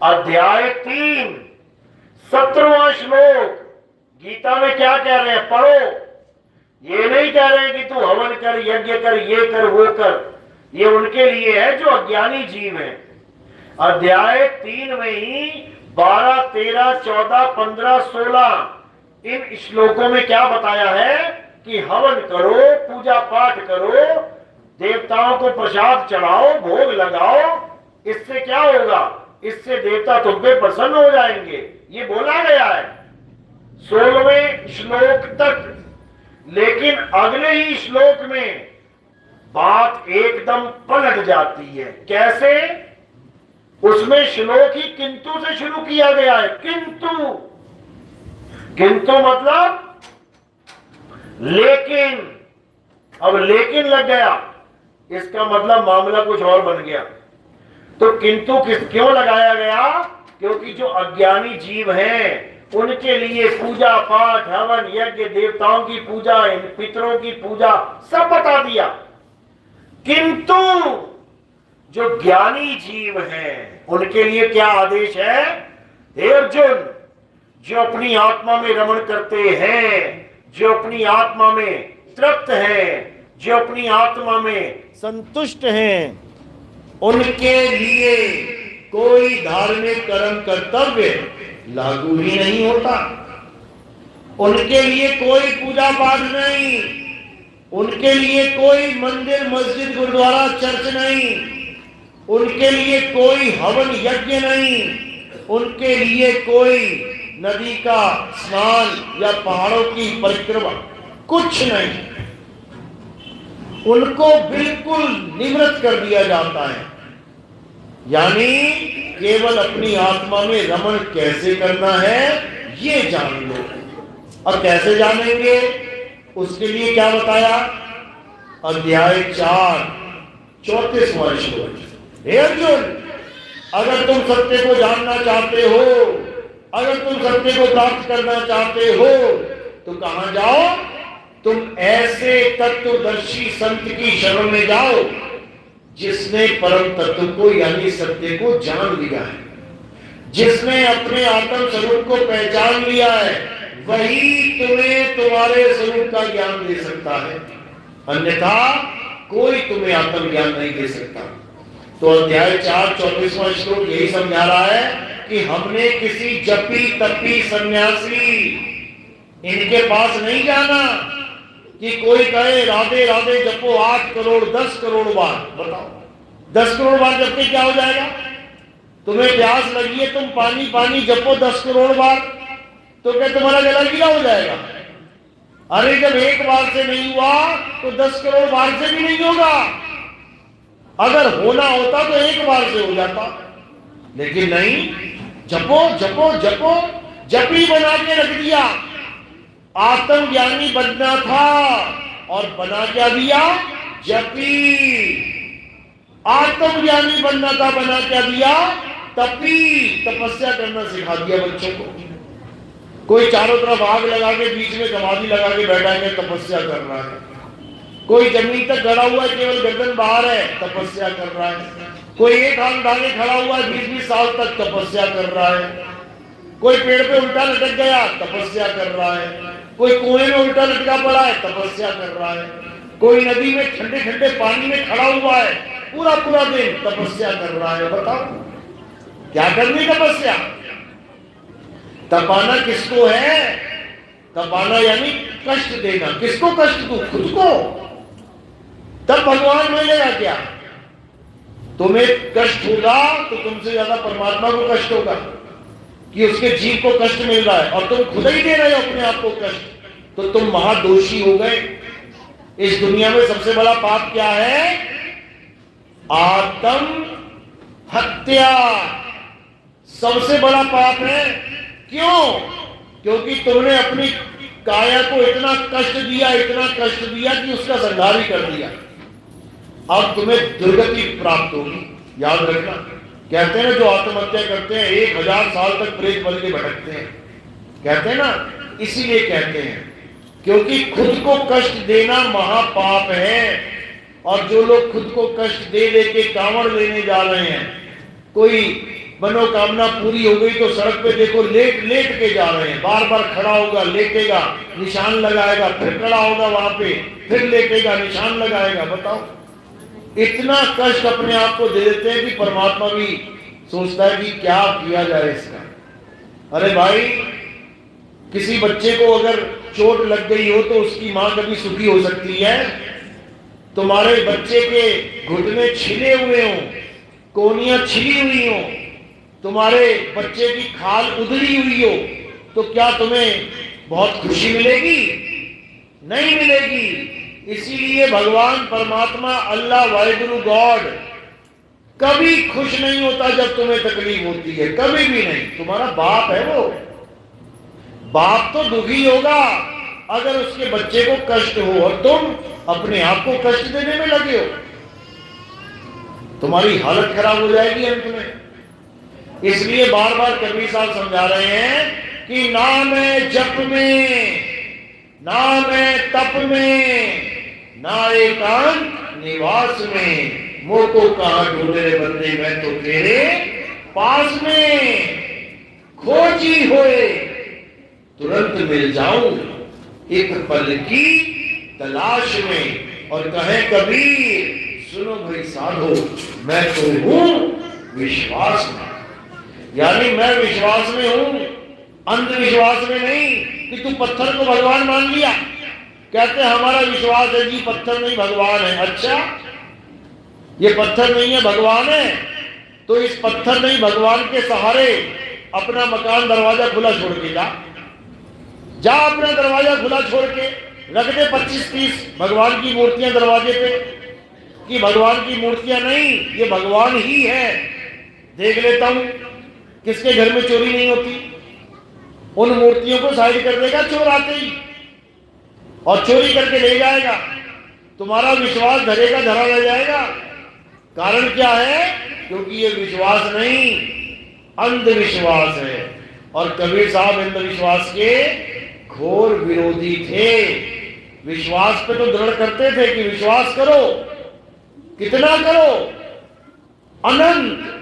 अध्याय 3 17वां श्लोक गीता में क्या कह रहे हैं, पढ़ो। ये नहीं कह रहे हैं कि तू हवन कर, यज्ञ कर, ये कर, वो कर। ये उनके लिए है जो अज्ञानी जीव है। अध्याय 3 में ही 12, 13, 14, 15, 16 इन श्लोकों में क्या बताया है कि हवन करो, पूजा पाठ करो, देवताओं को प्रसाद चढ़ाओ, भोग लगाओ, इससे क्या होगा? इससे देवता तुम पे प्रसन्न हो जाएंगे। ये बोला गया है 16वें श्लोक तक। लेकिन अगले ही श्लोक में बात एकदम पलट जाती है। कैसे? उसमें श्लोक ही किंतु से शुरू किया गया है। किंतु, किंतु मतलब लेकिन। अब लेकिन लग गया, इसका मतलब मामला कुछ और बन गया। तो किंतु क्यों लगाया गया? क्योंकि जो अज्ञानी जीव हैं उनके लिए पूजा पाठ, हवन, यज्ञ, देवताओं की पूजा, पितरों की पूजा सब बता दिया। किंतु जो ज्ञानी जीव हैं उनके लिए क्या आदेश है? हे अर्जुन, जो अपनी आत्मा में रमण करते हैं, जो अपनी आत्मा में तृप्त हैं, जो अपनी आत्मा में संतुष्ट हैं, उनके लिए कोई धार्मिक कर्म कर्तव्य लागू ही नहीं होता। उनके लिए कोई पूजा पाठ नहीं, उनके लिए कोई मंदिर, मस्जिद, गुरुद्वारा, चर्च नहीं, उनके लिए कोई हवन यज्ञ नहीं, उनके लिए कोई नदी का स्नान या पहाड़ों की परिक्रमा कुछ नहीं। उनको बिल्कुल निवृत्त कर दिया जाता है। यानी केवल अपनी आत्मा में रमण कैसे करना है ये जान लो। और कैसे जानेंगे? उसके लिए क्या बताया? अध्याय 4 34वां श्लोक। हे अर्जुन, अगर तुम सत्य को जानना चाहते हो, अगर तुम सत्य को प्राप्त करना चाहते हो तो कहां जाओ? तुम ऐसे तत्वदर्शी संत की शरण में जाओ जिसने परम तत्व को यानी सत्य को जान लिया है, जिसने अपने आत्म स्वरूप को पहचान लिया है। वही तुम्हें तुम्हारे स्वरूप का ज्ञान दे सकता है, अन्यथा कोई तुम्हें आत्म ज्ञान नहीं दे सकता। तो अध्याय 4 34वां श्लोक यही समझा रहा है कि हमने किसी जपी तपी सन्यासी इनके पास नहीं जाना कि कोई कहे राधे राधे जपो 8 करोड़ 10 करोड़ बार। बताओ 10 करोड़ बार जब के क्या हो जाएगा? तुम्हें प्यास लगी है, तुम पानी पानी जपो 10 करोड़ बार, तो क्या तुम्हारा गला गीला हो जाएगा? अरे जब एक बार से नहीं हुआ तो 10 करोड़ बार से भी नहीं होगा। अगर होना होता तो एक बार से हो जाता, लेकिन नहीं, जपो जपो जपो, जपी बना के रख दिया। आत्मज्ञानी बनना था और बना क्या दिया? जपी। आत्मज्ञानी बनना था, बना क्या दिया? तपी। तपस्या करना सिखा दिया बच्चों को। कोई चारों तरफ आग लगा के बीच में समाधि लगा के बैठा है, तपस्या कर रहा है। कोई जमीन तक खड़ा हुआ है, केवल गर्दन बाहर है, तपस्या कर रहा है। कोई एक हाथ उठा के खड़ा हुआ है, 20-20 साल तक तपस्या कर रहा है। कोई पेड़ पे उल्टा लटक गया, तपस्या कर रहा है। कोई कुएं में उल्टा लटका पड़ा है, तपस्या कर रहा है। कोई नदी में ठंडे ठंडे पानी में खड़ा हुआ है, पूरा पूरा दिन तपस्या कर रहा है। बताओ क्या करनी तपस्या? तपाना किसको है? तपाना यानी कष्ट देना। किसको कष्ट दो? खुद को। तब भगवान मिलेगा क्या? तुम्हें कष्ट होगा तो तुमसे ज्यादा परमात्मा को कष्ट होगा कि उसके जीव को कष्ट मिल रहा है, और तुम खुद ही दे रहे हो अपने आप को कष्ट, तो तुम महादोषी हो गए। इस दुनिया में सबसे बड़ा पाप क्या है? आत्म हत्या सबसे बड़ा पाप है। क्यों? क्योंकि तुमने अपनी काया को इतना कष्ट दिया, इतना कष्ट दिया कि उसका संहार ही कर दिया। अब तुम्हें दुर्गति प्राप्त होगी। याद रखना, कहते हैं जो आत्महत्या करते हैं 1000 साल तक प्रेत बन के भटकते हैं। कहते हैं ना, इसीलिए कहते हैं क्योंकि खुद को कष्ट देना महापाप है। और जो लोग खुद को कष्ट दे लेके कांवड़ लेने जा रहे हैं, कोई मनोकामना पूरी हो गई तो सड़क पे देखो लेट लेट के जा रहे हैं, बार बार खड़ा होगा, लेटेगा, निशान लगाएगा, फिर खड़ा होगा वहां पे, फिर लेटेगा, निशान लगाएगा। बताओ इतना कष्ट अपने आप को दे देते हैं कि परमात्मा भी सोचता है कि क्या किया जाए इसका। अरे भाई किसी बच्चे को अगर चोट लग गई हो तो उसकी मां कभी सुखी हो सकती है? तुम्हारे बच्चे के घुटने छिले हुए हों, कोहनियां छिली हुई हों, तुम्हारे बच्चे की खाल उधड़ी हुई हो, तो क्या तुम्हें बहुत खुशी मिलेगी? नहीं मिलेगी। इसीलिए भगवान परमात्मा अल्लाह वाहिगुरु गॉड कभी खुश नहीं होता जब तुम्हें तकलीफ होती है, कभी भी नहीं। तुम्हारा बाप है वो, बाप तो दुखी होगा अगर उसके बच्चे को कष्ट हो, और तुम अपने आप को कष्ट देने में लगे हो, तुम्हारी हालत खराब हो जाएगी अंत में। इसलिए बार बार कबीर साहब समझा रहे हैं कि नाम है जप में, नाम है तप में, ना एकांत निवास में, मोह को कहां ढूंढे रे बंदे मैं तो तेरे पास में, खोजी होए तुरंत मिल जाऊं एक पल की तलाश में। और कहे कबीर सुनो भाई साधो मैं तो हूं विश्वास में, यानी मैं विश्वास में हूं, अंधविश्वास में नहीं कि तू पत्थर को भगवान मान लिया। कहते हमारा विश्वास है जी पत्थर नहीं भगवान है। अच्छा, ये पत्थर नहीं है भगवान है, तो इस पत्थर नहीं भगवान के सहारे अपना मकान दरवाजा खुला छोड़ के जा अपना दरवाजा खुला छोड़ के रख दे 25-30 भगवान की मूर्तियां दरवाजे पे, कि भगवान की मूर्तियां नहीं ये भगवान ही है। देख लेता हूं किसके घर में चोरी नहीं होती। उन मूर्तियों को साइड कर देगा चोर आते ही, और चोरी करके ले जाएगा। तुम्हारा विश्वास धरेगा धरा रह जाएगा। कारण क्या है? क्योंकि ये विश्वास नहीं अंधविश्वास है। और कबीर साहब अंधविश्वास के घोर विरोधी थे। विश्वास पे तो दृढ़ करते थे कि विश्वास करो, कितना करो, अनंत।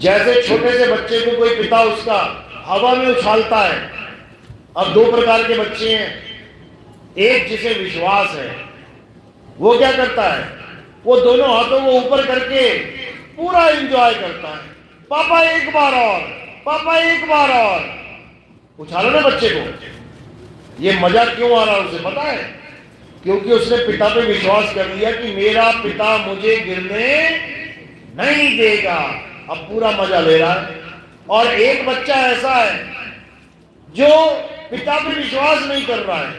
जैसे छोटे से बच्चे को कोई पिता उसका हवा में उछालता है। अब दो प्रकार के बच्चे हैं, एक जिसे विश्वास है वो क्या करता है, वो दोनों हाथों को ऊपर करके पूरा एंजॉय करता है। पापा एक बार और, पापा एक बार और, उछालो ना बच्चे को। ये मजा क्यों आ रहा है उसे पता है? क्योंकि उसने पिता पे विश्वास कर लिया कि मेरा पिता मुझे गिरने नहीं देगा। अब पूरा मजा ले रहा है। और एक बच्चा ऐसा है जो पिता पे विश्वास नहीं कर रहा है,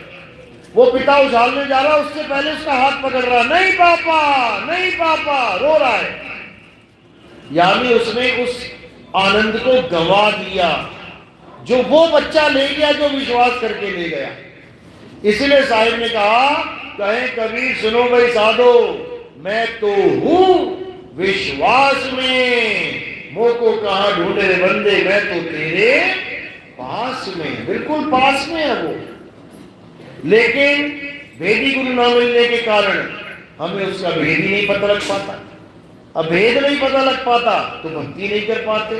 वो पिता उछालने जा रहा है, उससे पहले उसका हाथ पकड़ रहा है, नहीं पापा, नहीं पापा, रो रहा है। यानी उसने उस आनंद को गंवा दिया जो वो बच्चा ले गया जो विश्वास करके ले गया। इसलिए साहिब ने कहा, कहे कबीर सुनो भाई साधो मैं तो हूं विश्वास में, मोह को कहां ढूंढे रे बंदे मैं तो तेरे पास में। बिल्कुल पास में है वो, लेकिन भेदी गुरु ना मिलने के कारण हमें उसका भेद ही नहीं पता लग पाता। अब भेद नहीं पता लग पाता तो भक्ति नहीं कर पाते,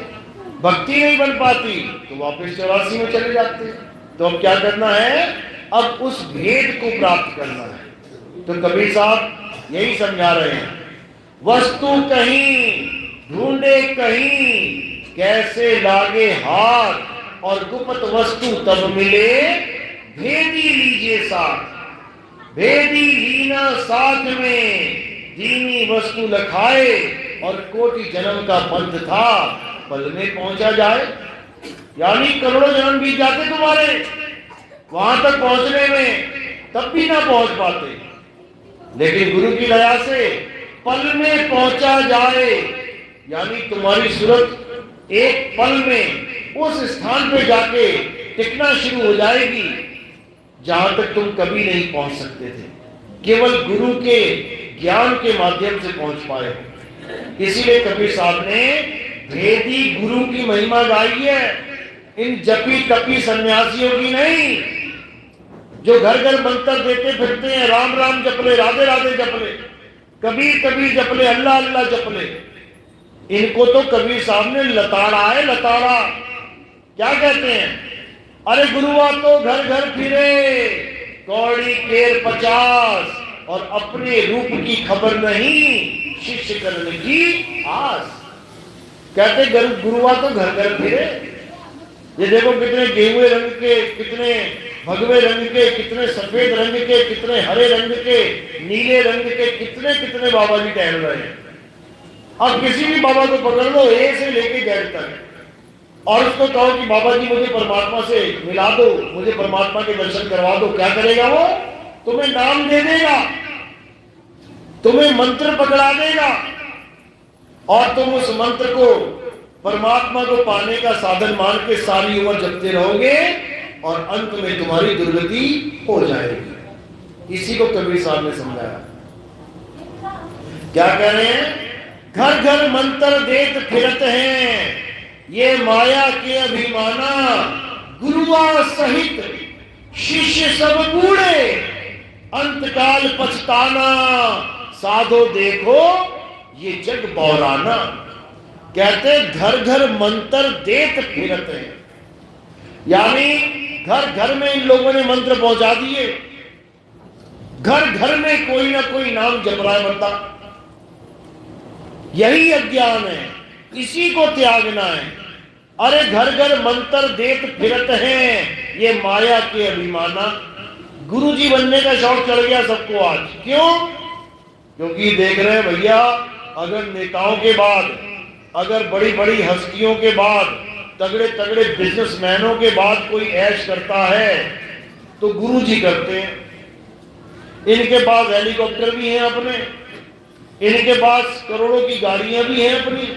भक्ति नहीं बन पाती तो वापस 84 में चले जाते। तो अब क्या करना है? अब उस भेद को प्राप्त करना है। तो कबीर साहब यही समझा रहे हैं, वस्तु कहीं ढूंढे कहीं, कैसे लागे हाथ, और गुप्त वस्तु तब मिले भेदी लीजिए साथ। भेदी लीना साथ में, दीनी वस्तु लखाए, और कोटि जन्म का पंथ था पल में पहुंचा जाए। यानी करोड़ों जन्म बीत जाते तुम्हारे वहां तक पहुंचने में, तब भी ना पहुंच पाते, लेकिन गुरु की दया से पल में पहुंचा जाए। यानी तुम्हारी सूरत एक पल में उस स्थान पे जाके टिकना शुरू हो जाएगी जहां तक तुम कभी नहीं पहुंच सकते थे, केवल गुरु के ज्ञान के माध्यम से पहुंच पाए। इसीलिए कबीर साहब ने भेदी गुरु की महिमा गाई है, इन जपी तपी सन्यासियों की नहीं, जो घर घर मंत्र देते फिरते हैं, राम राम जपले, राधे राधे जपले, कबीर कबीर जपले, अल्लाह अल्लाह जपले। इनको तो कबीर साहब ने लताड़ा है, लताड़ा। क्या कहते हैं? अरे गुरुआ तो घर घर फिरे, कौड़ी केर 50, और अपने रूप की खबर नहीं, शिष्य करने की आस। कहते गुरुआ तो घर घर फिरे, ये देखो कितने गेहुए रंग के, कितने भगवे रंग के, कितने सफेद रंग के, कितने हरे रंग के, नीले रंग के, कितने कितने बाबा जी टहल रहे हैं। अब किसी भी बाबा को पकड़ लो, ए से लेके जेड तक, और उसको कहो कि बाबा जी मुझे परमात्मा से मिला दो, मुझे परमात्मा के दर्शन करवा दो, क्या करेगा वो? तुम्हें नाम दे देगा, तुम्हें मंत्र पकड़ा देगा, और तुम उस मंत्र को, परमात्मा को पाने का साधन मान के सारी उम्र जपते रहोगे, और अंत में तुम्हारी दुर्गति हो जाएगी। इसी को कबीर साहब ने समझाया। क्या कह रहे हैं? घर घर मंत्र देत फिरत हैं, ये माया के अभिमाना, गुरुआ सहित शिष्य सब बूढ़े, अंतकाल पछताना, साधो देखो ये जग बौराना। कहते घर घर मंत्र देत फिरत हैं, यानी घर घर में इन लोगों ने मंत्र पहुंचा दिए, घर घर में कोई ना कोई नाम जप रहा है बंदा। यही अज्ञान है, इसी को त्यागना है। अरे घर घर मंत्र देत फिरत हैं, ये माया के अभिमाना। गुरुजी बनने का शौक चढ़ गया सबको आज। क्यों? क्योंकि देख रहे हैं भैया, अगर नेताओं के बाद, अगर बड़ी बड़ी हस्तियों के बाद, तगड़े तगड़े बिजनेसमैनों के बाद कोई ऐश करता है तो गुरुजी करते हैं। इनके पास हेलीकॉप्टर भी हैं अपने, इनके पास करोड़ों की गाड़ियां भी हैं अपनी,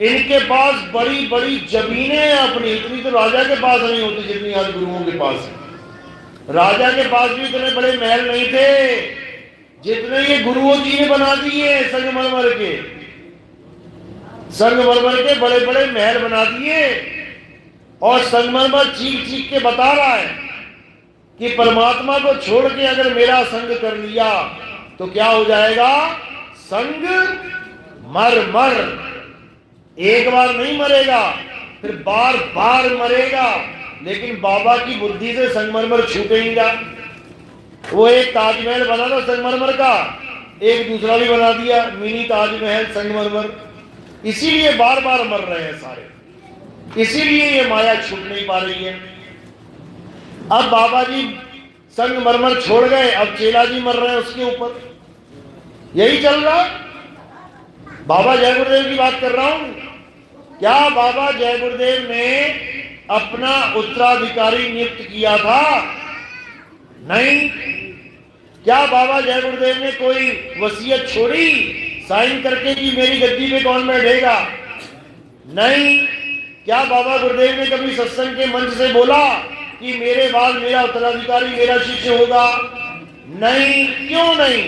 इनके पास बड़ी बड़ी जमीनें हैं अपनी। इतनी तो राजा के पास नहीं होती जितनी आज गुरुओं के पास है। राजा के पास भी इतने बड़े महल नहीं थे जितने ये गुरुओं जी ने बना दिए। संगमरमर के, संगमरमर के बड़े बड़े महल बना दिए, और संगमरमर चीख चीख के बता रहा है कि परमात्मा को छोड़ के अगर मेरा संग कर लिया तो क्या हो जाएगा? संग मर मर। एक बार नहीं मरेगा, फिर बार बार मरेगा, लेकिन बाबा की बुद्धि से संगमरमर छूटेगा। वो एक ताजमहल बना था संगमरमर का, एक दूसरा भी बना दिया मिनी ताजमहल संगमरमर। इसीलिए बार बार मर रहे हैं सारे, इसीलिए ये माया छूट नहीं पा रही है। अब बाबा जी संगमरमर छोड़ गए, अब चेला जी मर रहे हैं उसके ऊपर। यही चल रहा। बाबा जय गुरुदेव की बात कर रहा हूं। क्या बाबा जय गुरुदेव ने अपना उत्तराधिकारी नियुक्त किया था? नहीं। क्या बाबा जय गुरुदेव ने कोई वसीयत छोड़ी साइन करके कि मेरी गद्दी पे कौन बैठेगा? नहीं। क्या बाबा गुरुदेव ने कभी सत्संग के मंच से बोला कि मेरे बाद मेरा उत्तराधिकारी मेरा शिष्य होगा? नहीं। क्यों नहीं?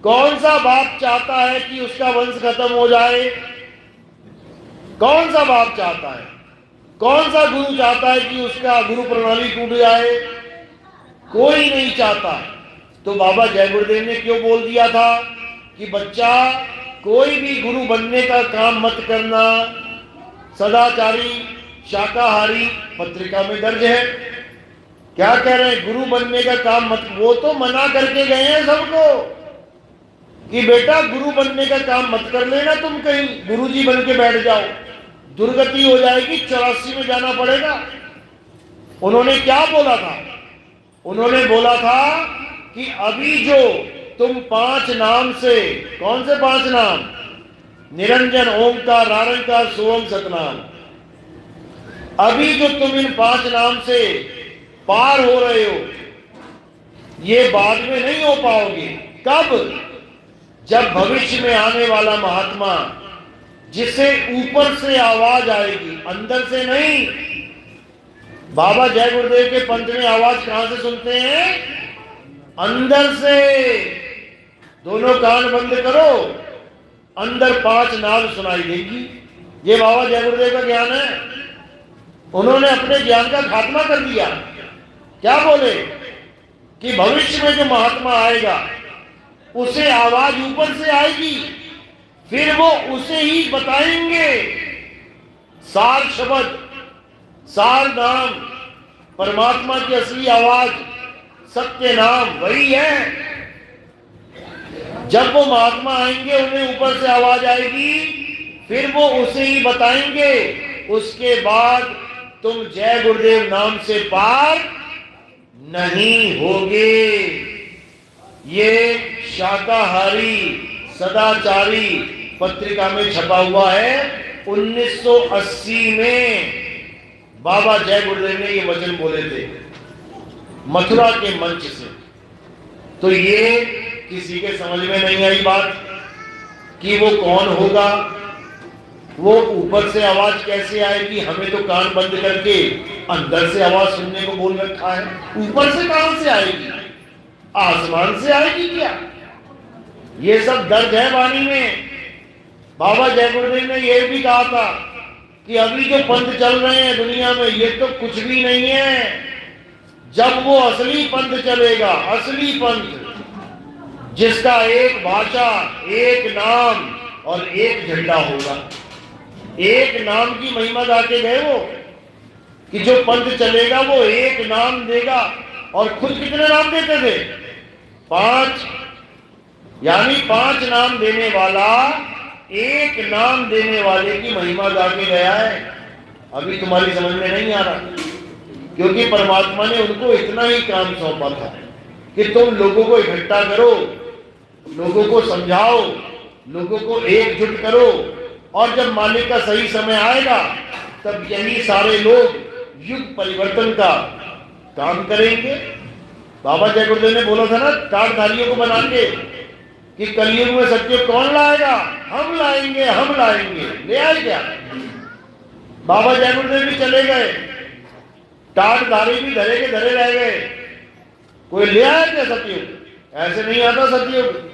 कौन सा बाप चाहता है कि उसका वंश खत्म हो जाए? कौन सा बाप चाहता है? कौन सा गुरु चाहता है कि उसका गुरु प्रणाली टूट जाए? कोई नहीं चाहता। तो बाबा जय गुरुदेव ने क्यों बोल दिया था कि बच्चा, कोई भी गुरु बनने का काम मत करना, सदाचारी शाकाहारी पत्रिका में दर्ज है। क्या कह रहे हैं? गुरु बनने का काम मत। वो तो मना करके गए हैं सबको कि बेटा गुरु बनने का काम मत कर लेना, तुम कहीं गुरुजी बन के बैठ जाओ, दुर्गति हो जाएगी, 84 में जाना पड़ेगा। उन्होंने क्या बोला था? उन्होंने बोला था कि अभी जो तुम 5 नाम से, कौन से 5 नाम? निरंजन, ओमकार, रारंकार, सोम, सतनाम। अभी जो तुम इन 5 नाम से पार हो रहे हो, ये बाद में नहीं हो पाओगे। कब? जब भविष्य में आने वाला महात्मा, जिसे ऊपर से आवाज आएगी, अंदर से नहीं। बाबा जय गुरुदेव के पंथ में आवाज कहां से सुनते हैं? अंदर से। दोनों कान बंद करो, अंदर 5 नाम सुनाई देगी। ये बाबा जय गुरुदेव का ज्ञान है। उन्होंने अपने ज्ञान का खात्मा कर दिया। क्या बोले? कि भविष्य में जो महात्मा आएगा उसे आवाज ऊपर से आएगी, फिर वो उसे ही बताएंगे। सार शब्द, सार नाम, परमात्मा की असली आवाज, सत्य नाम वही है। जब वो महात्मा आएंगे, उन्हें ऊपर से आवाज आएगी, फिर वो उसे ही बताएंगे। उसके बाद तुम जय गुरुदेव नाम से पार नहीं होगे। ये शाकाहारी सदाचारी पत्रिका में छपा हुआ है। 1980 में बाबा जय गुरुदेव ने ये वचन बोले थे मथुरा के मंच से। तो ये किसी के समझ में नहीं आई बात कि वो कौन होगा, वो ऊपर से आवाज कैसे आएगी। हमें तो कान बंद करके अंदर से आवाज सुनने को बोल रखा है, ऊपर से कहां से आएगी, आसमान से आएगी क्या? ये सब दर्ज है वाणी में। बाबा जय गुरुदेव ने यह भी कहा था कि अभी जो पंथ चल रहे हैं दुनिया में ये तो कुछ भी नहीं है। जब वो असली पंथ चलेगा, असली पंथ जिसका एक भाषा, एक नाम और एक झंडा होगा। एक नाम की महिमा गाके गए वो कि जो पंथ चलेगा वो एक नाम देगा। और खुद कितने नाम देते थे? 5, यानी 5 नाम देने वाला एक नाम देने वाले की महिमा गाके गया है। अभी तुम्हारी समझ में नहीं आ रहा, क्योंकि परमात्मा ने उनको इतना ही काम सौंपा था कि तुम लोगों को इकट्ठा करो, लोगों को समझाओ, लोगों को एकजुट करो, और जब मालिक का सही समय आएगा तब यही सारे लोग युग परिवर्तन का काम करेंगे। बाबा जय गुरुदेव ने बोला था ना कार्डधारियों को बना के कि कलयुग में सत्य कौन लाएगा? हम लाएंगे, हम लाएंगे। ले आए क्या? बाबा जय गुरुदेव भी चले गए, कार्डधारी भी धरे के धरे रह गए। कोई ले आया क्या सतयुग? ऐसे नहीं आता सतयुग।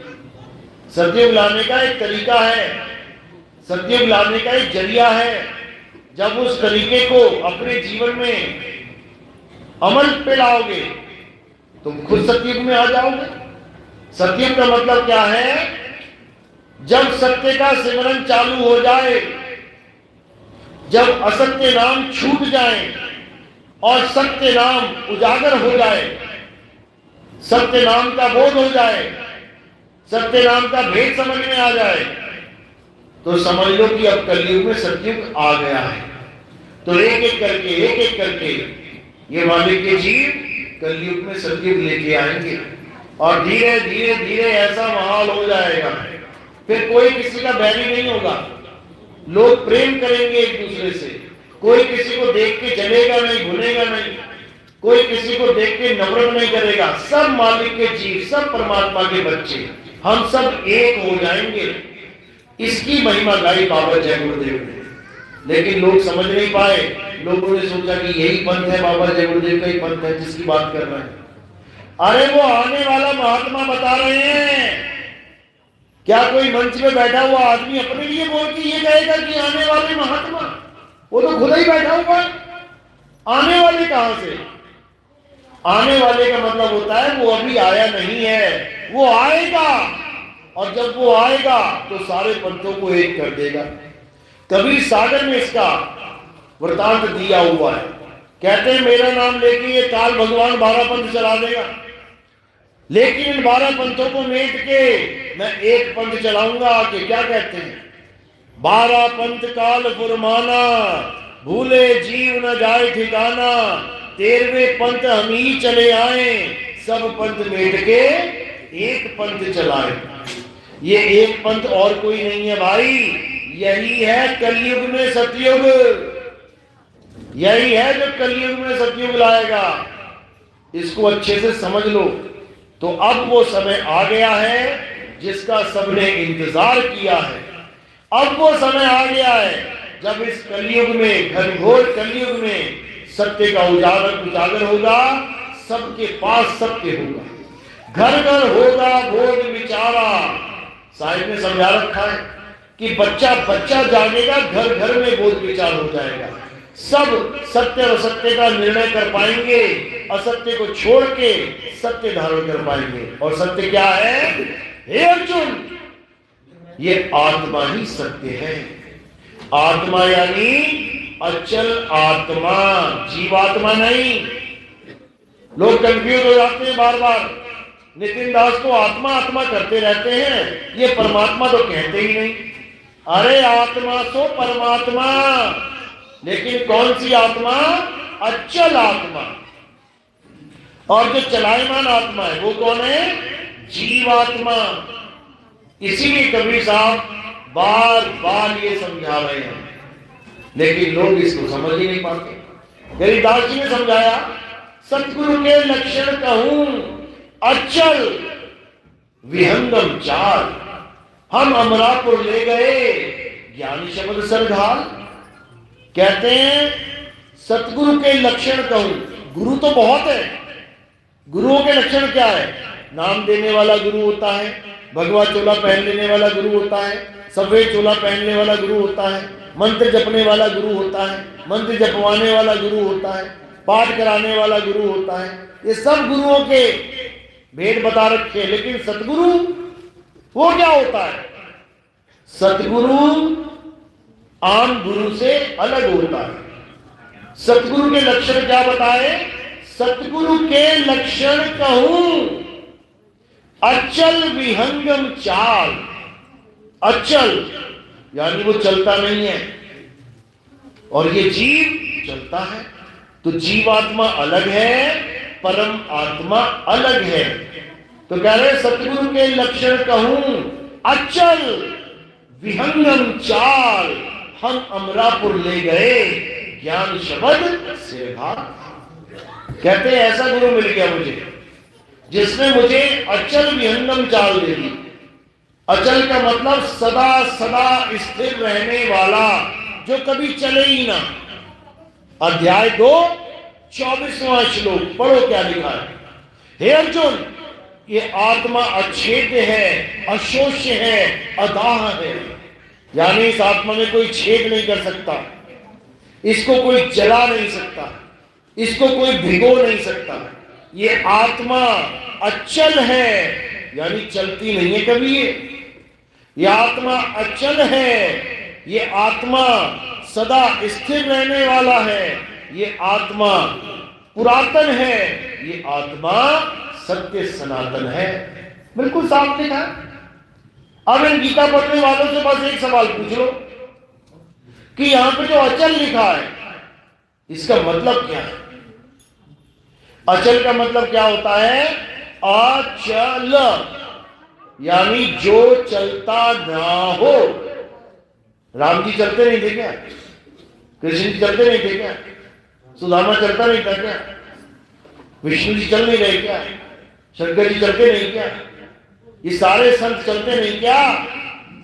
सतयुग लाने का एक तरीका है, सतयुग लाने का एक जरिया है। जब उस तरीके को अपने जीवन में अमल पे लाओगे तुम खुद सतयुग में आ जाओगे। सतयुग का मतलब क्या है? जब सत्य का सिमरन चालू हो जाए, जब असत्य नाम छूट जाए और सत्य नाम उजागर हो जाए, सत्य नाम का बोध हो जाए, सत्य नाम का भेद समझ में आ जाए, तो समझ लो कि अब कलयुग में सतयुग आ गया है। तो एक एक करके ये मालिक के जीव कलयुग में सतयुग लेके आएंगे और धीरे धीरे धीरे ऐसा माहौल हो जाएगा, फिर कोई किसी का बैरी नहीं होगा। लोग प्रेम करेंगे एक दूसरे से, कोई किसी को देख के जलेगा नहीं, भूलेगा नहीं, कोई किसी को देख के नफरत नहीं करेगा। सब मालिक के जीव, सब परमात्मा के बच्चे, हम सब एक हो जाएंगे। इसकी महिमा गाई बाबा जय गुरुदेव ने, लेकिन लोग समझ नहीं पाए। लोगों ने सोचा कि यही पंथ है, बाबा जय गुरुदेव का ही पंथ है जिसकी बात कर रहे हैं। अरे वो आने वाला महात्मा बता रहे हैं। क्या कोई मंच में बैठा हुआ आदमी अपने लिए बोल के ये कहेगा कि आने वाले महात्मा? वो तो खुद ही बैठा हुआ है। आने वाले कहां से? आने वाले का मतलब होता है वो अभी आया नहीं है, वो आएगा, और जब वो आएगा तो सारे पंथों को एक कर देगा। कबीर सागर में इसका वृतांत दिया हुआ है। कहते हैं मेरा नाम लेके ये काल भगवान 12 पंथ चला देगा, लेकिन इन 12 पंथों को मेट के मैं एक पंथ चलाऊंगा आके। क्या कहते हैं? 12 पंथ काल फुरमाना, भूले जीव न जाए ठिकाना, 13वें पंथ हम ही चले आए, सब पंथ मेट के एक पंथ चलाए। ये एक पंथ और कोई नहीं है भाई, यही है कलयुग में सतयुग। यही है जो कलयुग में सतयुग लाएगा। इसको अच्छे से समझ लो। तो अब वो समय आ गया है जिसका सबने इंतजार किया है। अब वो समय आ गया है जब इस कलयुग में, घनघोर कलयुग में सत्य का उजागर होगा, सबके पास सत्य होगा, घर घर होगा बोध विचारा। साहिब ने समझा रखा है कि बच्चा बच्चा जागेगा, घर घर में बोध विचार हो जाएगा। सब सत्य और असत्य का निर्णय कर पाएंगे, असत्य को छोड़ के सत्य धारण कर पाएंगे। और सत्य क्या है? हे अर्जुन, ये आत्मा ही सत्य है। आत्मा यानी अचल आत्मा, जीवात्मा नहीं। लोग कंफ्यूज हो जाते हैं बार बार। नितिन दास तो आत्मा आत्मा करते रहते हैं, ये परमात्मा तो कहते ही नहीं। अरे आत्मा तो परमात्मा, लेकिन कौन सी आत्मा? अचल आत्मा। और जो चलायमान आत्मा है वो कौन है? जीवात्मा। इसीलिए कबीर साहब बार बार ये समझा रहे हैं, लेकिन लोग इसको समझ ही नहीं पाते। गरीदास जी ने समझाया, सतगुरु के लक्षण कहूं अचल विहंगम चाल, हम अमरापुर ले गए ज्ञान शब्द सरघाल। कहते हैं सतगुरु के लक्षण कहूं, गुरु तो बहुत है, गुरुओं के लक्षण क्या है? नाम देने वाला गुरु होता है, भगवा चोला पहन लेने वाला गुरु होता है, सफेद चोला पहनने वाला गुरु होता है, मंत्र जपने वाला गुरु होता है, मंत्र जपवाने वाला गुरु होता है, पाठ कराने वाला गुरु होता है। ये सब गुरुओं के भेद बता रखे। लेकिन सतगुरु वो क्या होता है? सतगुरु आम गुरु से अलग होता है। सतगुरु के लक्षण क्या बताए? सतगुरु के लक्षण कहूं अचल विहंगम चाल। अचल यानी वो चलता नहीं है, और ये जीव चलता है। तो जीवात्मा अलग है, परम आत्मा अलग है। तो कह रहे सतगुरु के लक्षण कहूं अचल विहंगम चाल, हम अमरापुर ले गए ज्ञान शब्द सिरघाट। कहते हैं ऐसा गुरु मिल गया मुझे जिसने मुझे अचल विहंगम चाल दे दी। अचल का मतलब सदा सदा स्थिर रहने वाला, जो कभी चले ही ना। अध्याय 2 24वां श्लोक पढ़ो क्या लिखा है। हे अर्जुन, ये आत्मा अछेद्य है, अशोष्य है, अदाह है। यानी इस आत्मा में कोई छेद नहीं कर सकता, इसको कोई जला नहीं सकता, इसको कोई भिगो नहीं सकता। ये आत्मा अचल है, यानी चलती नहीं है कभी। ये आत्मा अचल है, ये आत्मा सदा स्थिर रहने वाला है, ये आत्मा पुरातन है, ये आत्मा सत्य सनातन है। बिल्कुल साफ लिखा। अब इन गीता पढ़ने वालों से बस एक सवाल पूछ लो कि यहां पे जो अचल लिखा है इसका मतलब क्या है? अचल का मतलब क्या होता है? अचल यानी जो चलता ना हो। राम जी चलते नहीं थे क्या? कृष्ण जी चलते नहीं थे क्या? सुदामा चलता नहीं था क्या? विष्णु जी चल नहीं रहे क्या? शंकर जी चलते नहीं क्या? ये सारे संत चलते नहीं क्या?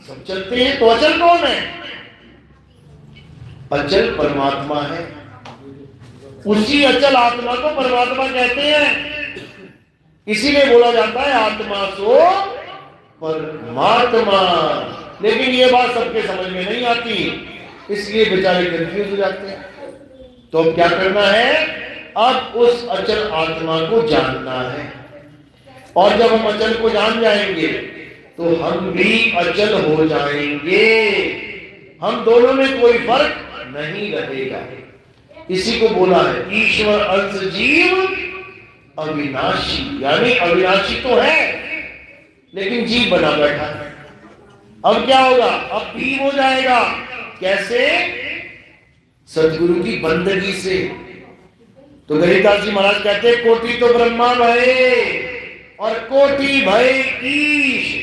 सब चलते हैं। तो अचल कौन है? अचल परमात्मा है। उसी अचल आत्मा को परमात्मा कहते हैं। इसीलिए बोला जाता है आत्मा सो परमात्मा। लेकिन ये बात सबके समझ में नहीं आती, इसलिए बेचारे कंफ्यूज हो जाते हैं। तो अब क्या करना है? अब उस अचल आत्मा को जानना है, और जब हम अचल को जान जाएंगे तो हम भी अचल हो जाएंगे। हम दोनों में कोई फर्क नहीं रहेगा। इसी को बोला है ईश्वर अंश जीव अविनाशी, यानी अविनाशी तो है लेकिन जीव बना बैठा है। अब क्या होगा? अब भी हो जाएगा। कैसे? सतगुरु की बंदगी से। तो गरीदास जी महाराज कहते हैं कोटि तो ब्रह्मा भये और कोटि भय ईश,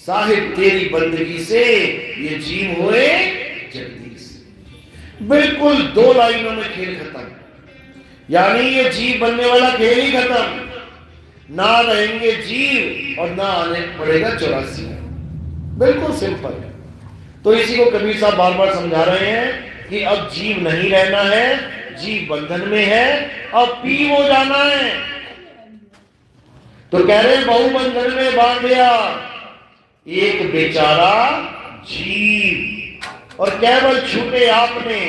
साहिब तेरी बंदगी से ये जीव हुए जगदीश। बिल्कुल 2 लाइनों में खेल खत्म। यानी ये जीव बनने वाला खेल ही खत्म। ना रहेंगे जीव और ना आने पड़ेगा 84। बिल्कुल सिंपल। तो इसी को कबीर साहब बार बार समझा रहे हैं कि अब जीव नहीं रहना है, जीव बंधन में है, अब पी हो जाना है। तो कह रहे बहु बंधन में बांध दिया एक बेचारा जीव, और केवल छूटे आपने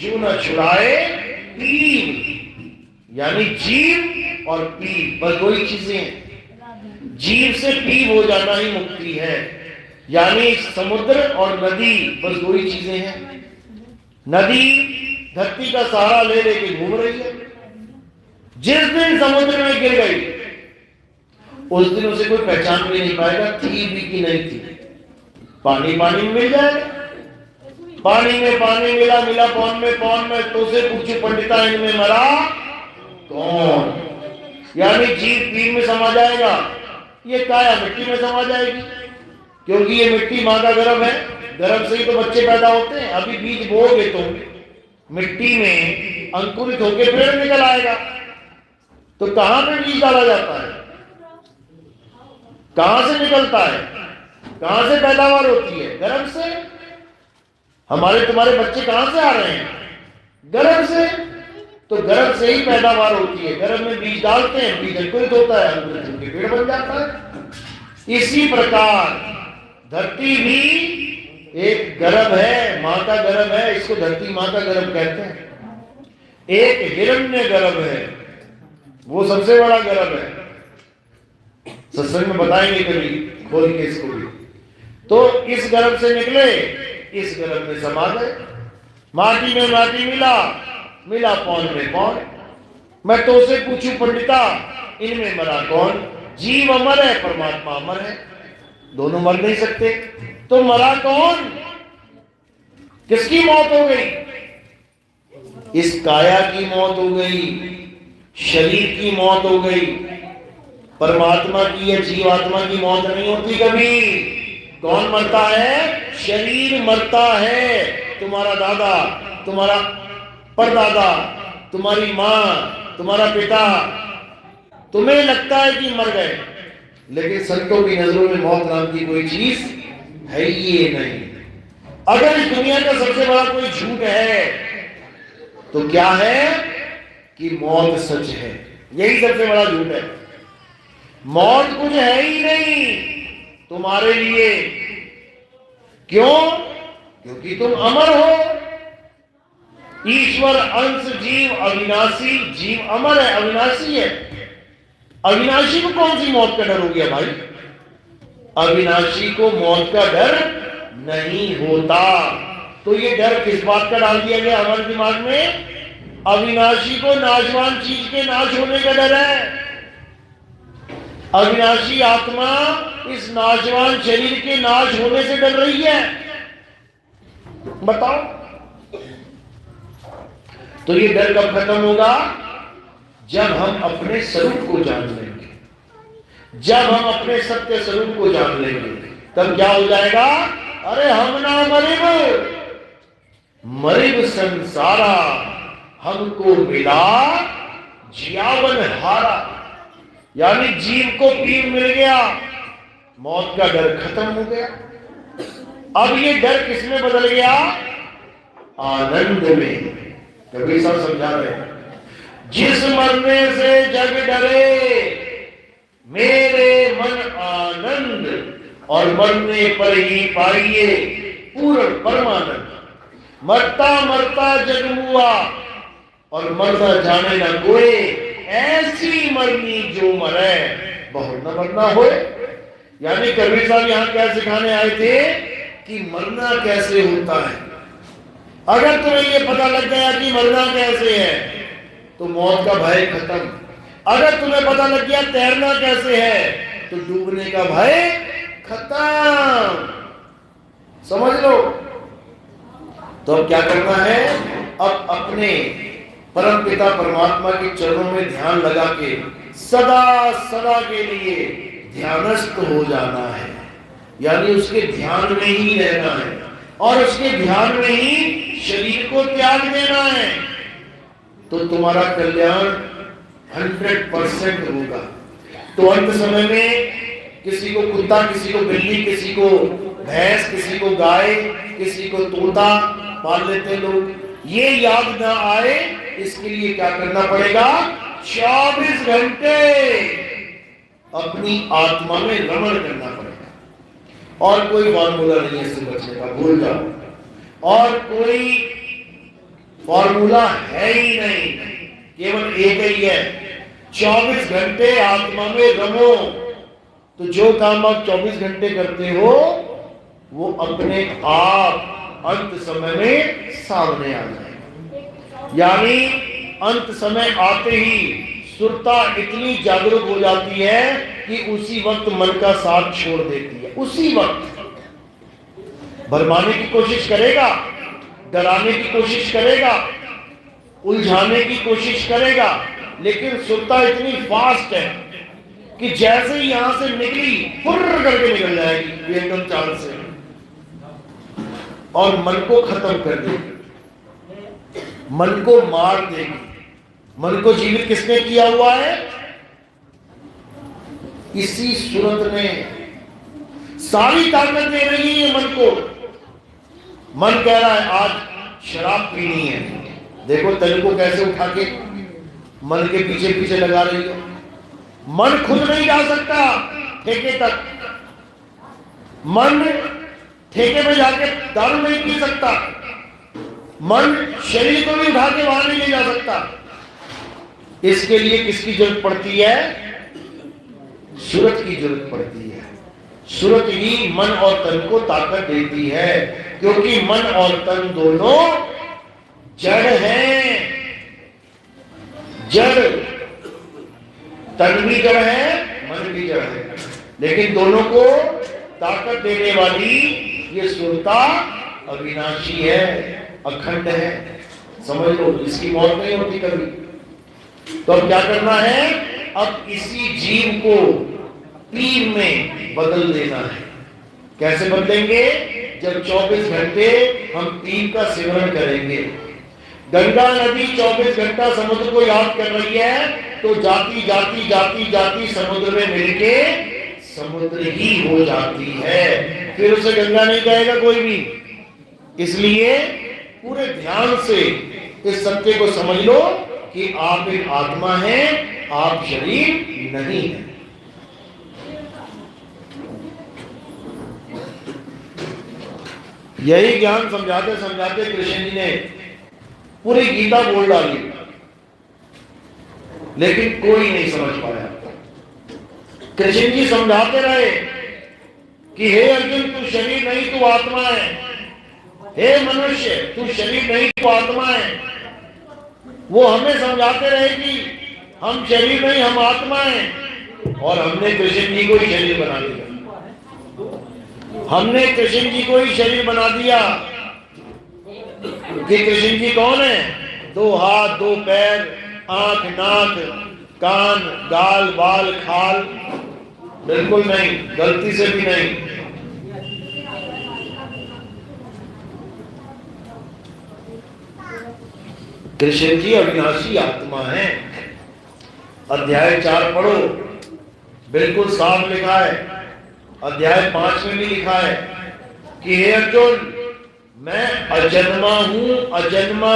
जो न छुड़ाए पीर। यानी जीव और पीर बस 2 ही चीजें हैं। जीव से पीर हो जाना ही मुक्ति है। यानी समुद्र और नदी बस 2 ही चीजें हैं। नदी धरती का सहारा ले लेके घूम रही है। जिस दिन समुद्र में गिर गई उस दिन उसे कोई पहचान भी नहीं पाएगा थी भी कि नहीं थी। पानी पानी में मिल जाएगा पानी में पानी मिला, मिला पौन में, तो से पूछू पंडिता इनमें मरा कौन। यानी जीव पीर में समा जाएगा, ये काया मिट्टी में समा जाएगी, क्योंकि ये मिट्टी माँ का गर्भ है, गर्भ से ही तो बच्चे पैदा होते हैं। अभी बीज बोओगे तो मिट्टी में अंकुरित होकर पेड़ निकल आएगा। तो कहां पे बीज डाला जाता है, कहां से निकलता है, कहां से पैदावार होती है? गर्भ से। हमारे तुम्हारे बच्चे कहां से आ रहे हैं? गर्भ से। तो गर्भ से ही पैदावार होती है। गर्भ में बीज डालते हैं, बीज अंकुरित होता है, अंकुरित होकर पेड़ बन जाता है। इसी प्रकार धरती भी एक गर्भ है, मां का गर्भ है, इसको धरती मां का गर्भ कहते हैं। एक हिरण्य गर्भ है, वो सबसे बड़ा गर्भ है। सत्संग में बताएंगे कभी खोल के इसको भी। तो इस गर्भ से निकले, इस गर्भ में समा गए। माटी में माटी मिला, मिला पौन में पौन। मैं तो से पूछूं पंडिता इनमें मरा कौन। जीव अमर है, परमात्मा अमर है, दोनों मर नहीं सकते। तो मरा कौन? किसकी मौत हो गई? इस काया की मौत हो गई, शरीर की मौत हो गई। परमात्मा की या जीवात्मा की मौत नहीं होती कभी। कौन मरता है? शरीर मरता है। तुम्हारा दादा, तुम्हारा परदादा, तुम्हारी मां, तुम्हारा पिता, तुम्हें लगता है कि मर गए, लेकिन संतों की नजरों में मौत नाम की कोई चीज है ही नहीं। अगर इस दुनिया का सबसे बड़ा कोई झूठ है तो क्या है? कि मौत सच है। यही सबसे बड़ा झूठ है। मौत कुछ है ही नहीं तुम्हारे लिए। क्यों? क्योंकि तुम अमर हो। ईश्वर अंश जीव अविनाशी, जीव अमर है, अविनाशी है। अविनाशी को कौन सी मौत का डर हो गया भाई? अविनाशी को मौत का डर नहीं होता। तो ये डर किस बात का डाल दिया गया हमारे दिमाग में? अविनाशी को नाशवान चीज के नाश होने का डर है। अविनाशी आत्मा इस नाशवान शरीर के नाश होने से डर रही है। बताओ, तो ये डर कब खत्म होगा? जब हम अपने स्वरूप को जान लेंगे, जब हम अपने सत्य स्वरूप को जान लेंगे, तब क्या हो जाएगा? अरे हम ना मरिब, मरिब संसारा, हमको मिला जियावन हारा। यानी जीव को पीर मिल गया, मौत का डर खत्म हो गया। अब ये डर किसमें बदल गया? आनंद में। कबीर साहब समझा रहे हैं, जिस मरने से जग डरे मेरे मन आनंद, और मरने पर ही पाइए पूर्ण परमानंद। मरता मरता जग हुआ और मरता जाने न कोई, ऐसी मरनी जो मरे बहुत न मरना होए। यानी कबीर साहब यहां क्या सिखाने आए थे कि मरना कैसे होता है। अगर तुम्हें ये पता लग गया कि मरना कैसे है तो मौत का भय खत्म। अगर तुम्हें पता लग गया तैरना कैसे है तो डूबने का भय खत्म। समझ लो। तो अब क्या करना है? अब अपने परम पिता परमात्मा के चरणों में ध्यान लगा के सदा सदा के लिए ध्यानस्थ हो जाना है। यानी उसके ध्यान में ही रहना है और उसके ध्यान में ही शरीर को त्याग देना है। तो तुम्हारा कल्याण 100% होगा। तो अंत समय में किसी को कुत्ता, किसी को बिल्ली, किसी को भैंस, किसी को गाय, किसी को तोता पाल लेते लोग। ये याद ना आए इसके लिए क्या करना पड़ेगा? 24 घंटे अपनी आत्मा में रमण करना पड़ेगा। और कोई फॉर्मूला नहीं है इससे बचने का, भूल जाओ। और कोई फॉर्मूला है ही नहीं, केवल एक ही है, 24 घंटे आत्मा में रमो। तो जो काम आप 24 घंटे करते हो वो अपने आप अंत समय में सामने आ जाएगा। यानी अंत समय आते ही सुरता इतनी जागरूक हो जाती है कि उसी वक्त मन का साथ छोड़ देती है। उसी वक्त भरमाने की कोशिश करेगा डराने की कोशिश करेगा, उलझाने की कोशिश करेगा, लेकिन सुरता इतनी फास्ट है कि जैसे ही यहां से निकली फुर्र करके निकल जाएगी एकदम चाल से और मन को खत्म कर देगी, मन को मार देगी। मन को जीवित किसने किया हुआ है? इसी सूरत ने सारी ताकत दे रही है मन को। मन कह रहा है आज शराब पीनी है, देखो तन को कैसे उठा के मन के पीछे पीछे लगा रही है। मन खुद नहीं जा सकता ठेके तक, मन ठेके में जाके दारू नहीं पी सकता, मन शरीर को भी उठा के वहां नहीं ले जा सकता। इसके लिए किसकी जरूरत पड़ती है? सूरत की जरूरत पड़ती है। सूरत ही मन और तन को ताकत देती है, क्योंकि मन और तन दोनों जड़ हैं। जड़, तन भी जड़ है, मन भी जड़ है, लेकिन दोनों को ताकत देने वाली ये सुरता अविनाशी है, अखंड है। समझ लो, इसकी मौत नहीं होती कभी। तो अब क्या करना है? अब इसी जीव को पीर में बदल देना है। कैसे बदलेंगे? जब 24 घंटे हम पीर का सिमरन करेंगे। गंगा नदी 24 घंटा समुद्र को याद कर रही है, तो जाती जाती जाती जाती समुद्र में मिलके समुद्र ही हो जाती है। फिर उसे गंगा नहीं कहेगा कोई भी। इसलिए पूरे ध्यान से इस सत्य को समझ लो कि आप एक आत्मा हैं, आप शरीर नहीं है। यही ज्ञान समझाते समझाते कृष्ण जी ने पूरी गीता बोल डाली, लेकिन कोई नहीं समझ पाया। कृष्ण जी समझाते रहे कि हे अर्जुन, तू शरीर नहीं, तू आत्मा है। हे मनुष्य, तू शरीर नहीं, तू आत्मा है। वो हमें समझाते रहे कि हम शरीर नहीं, हम आत्मा हैं, और हमने कृष्ण जी को ही शरीर बना दिया। हमने कृष्ण जी को ही शरीर बना दिया कि कृष्ण जी कौन है? 2 हाथ, 2 पैर, आंख, नाक, कान, गाल, बाल, खाल। बिल्कुल नहीं, गलती से भी नहीं। कृष्ण जी अविनाशी आत्मा है। अध्याय 4 पढ़ो, बिल्कुल साफ लिखा है। अध्याय 5 में भी लिखा है कि हे अर्जुन, मैं अजन्मा हूं, अजन्मा,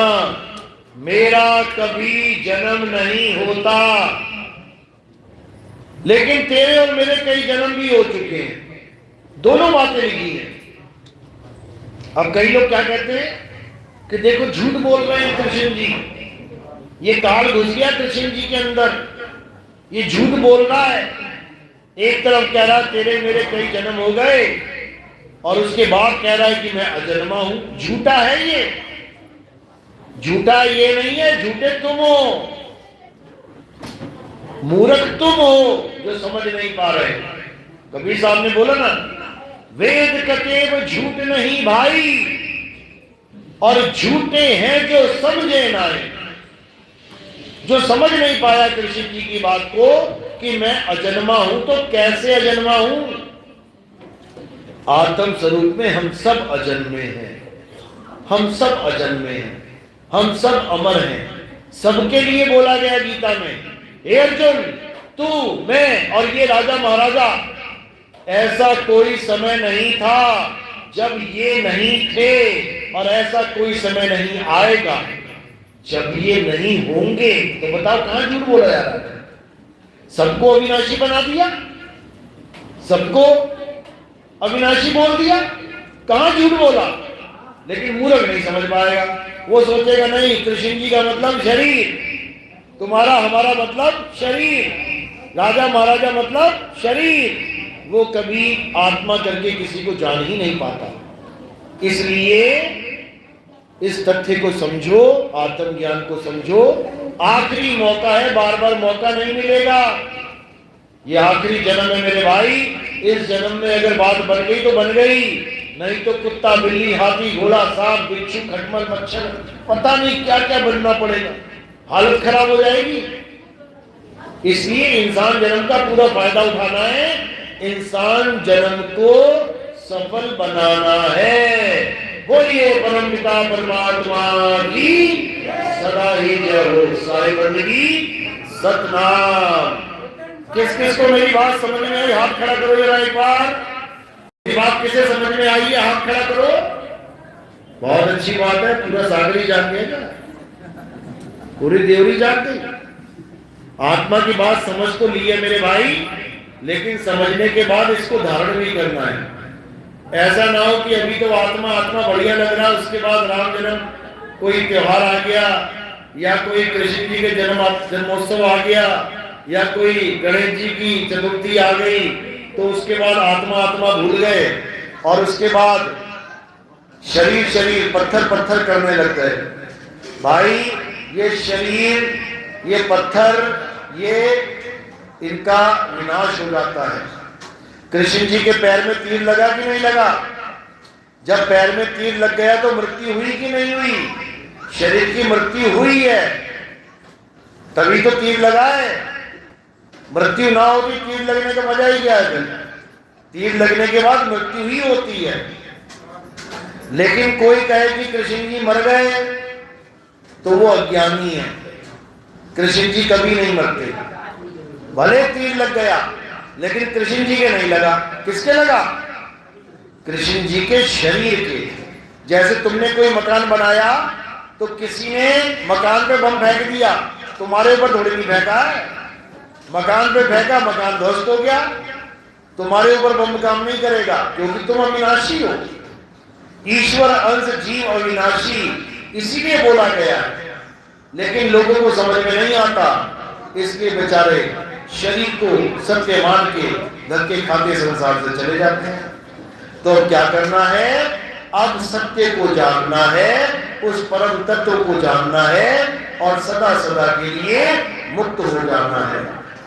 मेरा कभी जन्म नहीं होता। लेकिन तेरे और मेरे कई जन्म भी हो चुके हैं। दोनों बातें लिखी हैं। अब कई लोग क्या कहते हैं कि देखो झूठ बोल रहे हैं कृष्ण जी, ये काल घुस गया कृष्ण जी के अंदर, ये झूठ बोल रहा है। एक तरफ कह रहा है तेरे मेरे कई जन्म हो गए, और उसके बाद कह रहा है कि मैं अजन्मा हूं। झूठा है ये, झूठा ये नहीं है, झूठे तुम हो, मूर्ख तुम हो जो समझ नहीं पा रहे। कबीर साहब ने बोला ना, वेद कतेब झूठ नहीं भाई, और झूठे हैं जो समझे नाए। जो समझ नहीं पाया कृष्ण जी की बात को कि मैं अजन्मा हूं, तो कैसे अजन्मा हूं? आत्म स्वरूप में हम सब अजन्मे हैं, हम सब अजन्मे हैं, हम सब अमर हैं। सबके लिए बोला गया गीता में, हे अर्जुन, तू, मैं और ये राजा महाराजा, ऐसा कोई समय नहीं था जब ये नहीं थे, और ऐसा कोई समय नहीं आएगा जब ये नहीं होंगे। तो बताओ कहां झूठ बोला जा रहा है? सबको अविनाशी बना दिया, सबको अविनाशी बोल दिया, कहां झूठ बोला? लेकिन मूर्ख नहीं समझ पाएगा। वो सोचेगा नहीं, कृष्ण जी का मतलब शरीर, तुम्हारा हमारा मतलब शरीर, राजा महाराजा मतलब शरीर। वो कभी आत्मा करके किसी को जान ही नहीं पाता। इसलिए इस तथ्य को समझो, आत्म ज्ञान को समझो। आखिरी मौका है, बार बार मौका नहीं मिलेगा। ये आखिरी जन्म है मेरे भाई। इस जन्म में अगर बात बन गई तो बन गई, नहीं तो कुत्ता, बिल्ली, हाथी, घोड़ा, सांप, बिच्छू, खटमल, मच्छर, पता नहीं क्या क्या बनना पड़ेगा, हालत खराब हो जाएगी। इसलिए इंसान जन्म का पूरा फायदा उठाना है, इंसान जन्म को सफल बनाना है। बोलिए परम पिता परमात्मा की सदा ही जय हो। सारे बंदगी सतनाम। किस किस को मेरी बात समझ में आई, हाथ खड़ा करो जरा एक बार। बात किसे समझ में आई है, हाथ खड़ा करो। बहुत अच्छी बात है, पूरा सागरी जाग गया, पूरी देवरी जाग गई। आत्मा की बात समझ तो ली है मेरे भाई, लेकिन समझने के बाद इसको धारण भी करना है। ऐसा ना हो कि अभी तो आत्मा आत्मा बढ़िया लग रहा है, उसके बाद राम जन्म कोई त्योहार आ गया, या कोई कृष्ण जी के जन्मोत्सव आ गया, या कोई गणेश जी की चतुर्थी आ गई, तो उसके बाद आत्मा आत्मा भूल गए और उसके बाद शरीर शरीर पत्थर पत्थर करने लग गए। भाई ये शरीर, ये पत्थर, ये इनका विनाश हो जाता है। कृष्ण जी के पैर में तीर लगा कि नहीं लगा? जब पैर में तीर लग गया तो मृत्यु हुई कि नहीं हुई? शरीर की मृत्यु हुई है, तभी तो तीर लगा है। मृत्यु ना होती, तीर लगने का मजा ही क्या है? तीर लगने के बाद मृत्यु ही होती है। लेकिन कोई कहे कि कृष्ण जी मर गए, तो वो अज्ञानी है। कृष्ण जी कभी नहीं मरते, भले तीर लग गया लेकिन कृष्ण जी के नहीं लगा। किसके लगा? कृष्ण जी के शरीर के। जैसे तुमने कोई मकान बनाया तो किसी ने मकान पे बम फेंक दिया, तुम्हारे ऊपर थोड़ी नहीं फेंका है। मकान पे फेंका, मकान ध्वस्त हो गया, तुम्हारे ऊपर बम काम नहीं करेगा, क्योंकि तुम अविनाशी हो। ईश्वर अंश जीव अविनाशी, इसीलिए बोला गया है। लेकिन लोगों को समझ में नहीं आता, इसलिए बेचारे शरीर को सत्य मान के धक्के खाते संसार से चले जाते हैं। तो क्या करना है? अब सत्य को जानना है, उस परम तत्व को जानना है और सदा सदा के लिए मुक्त हो जाना है।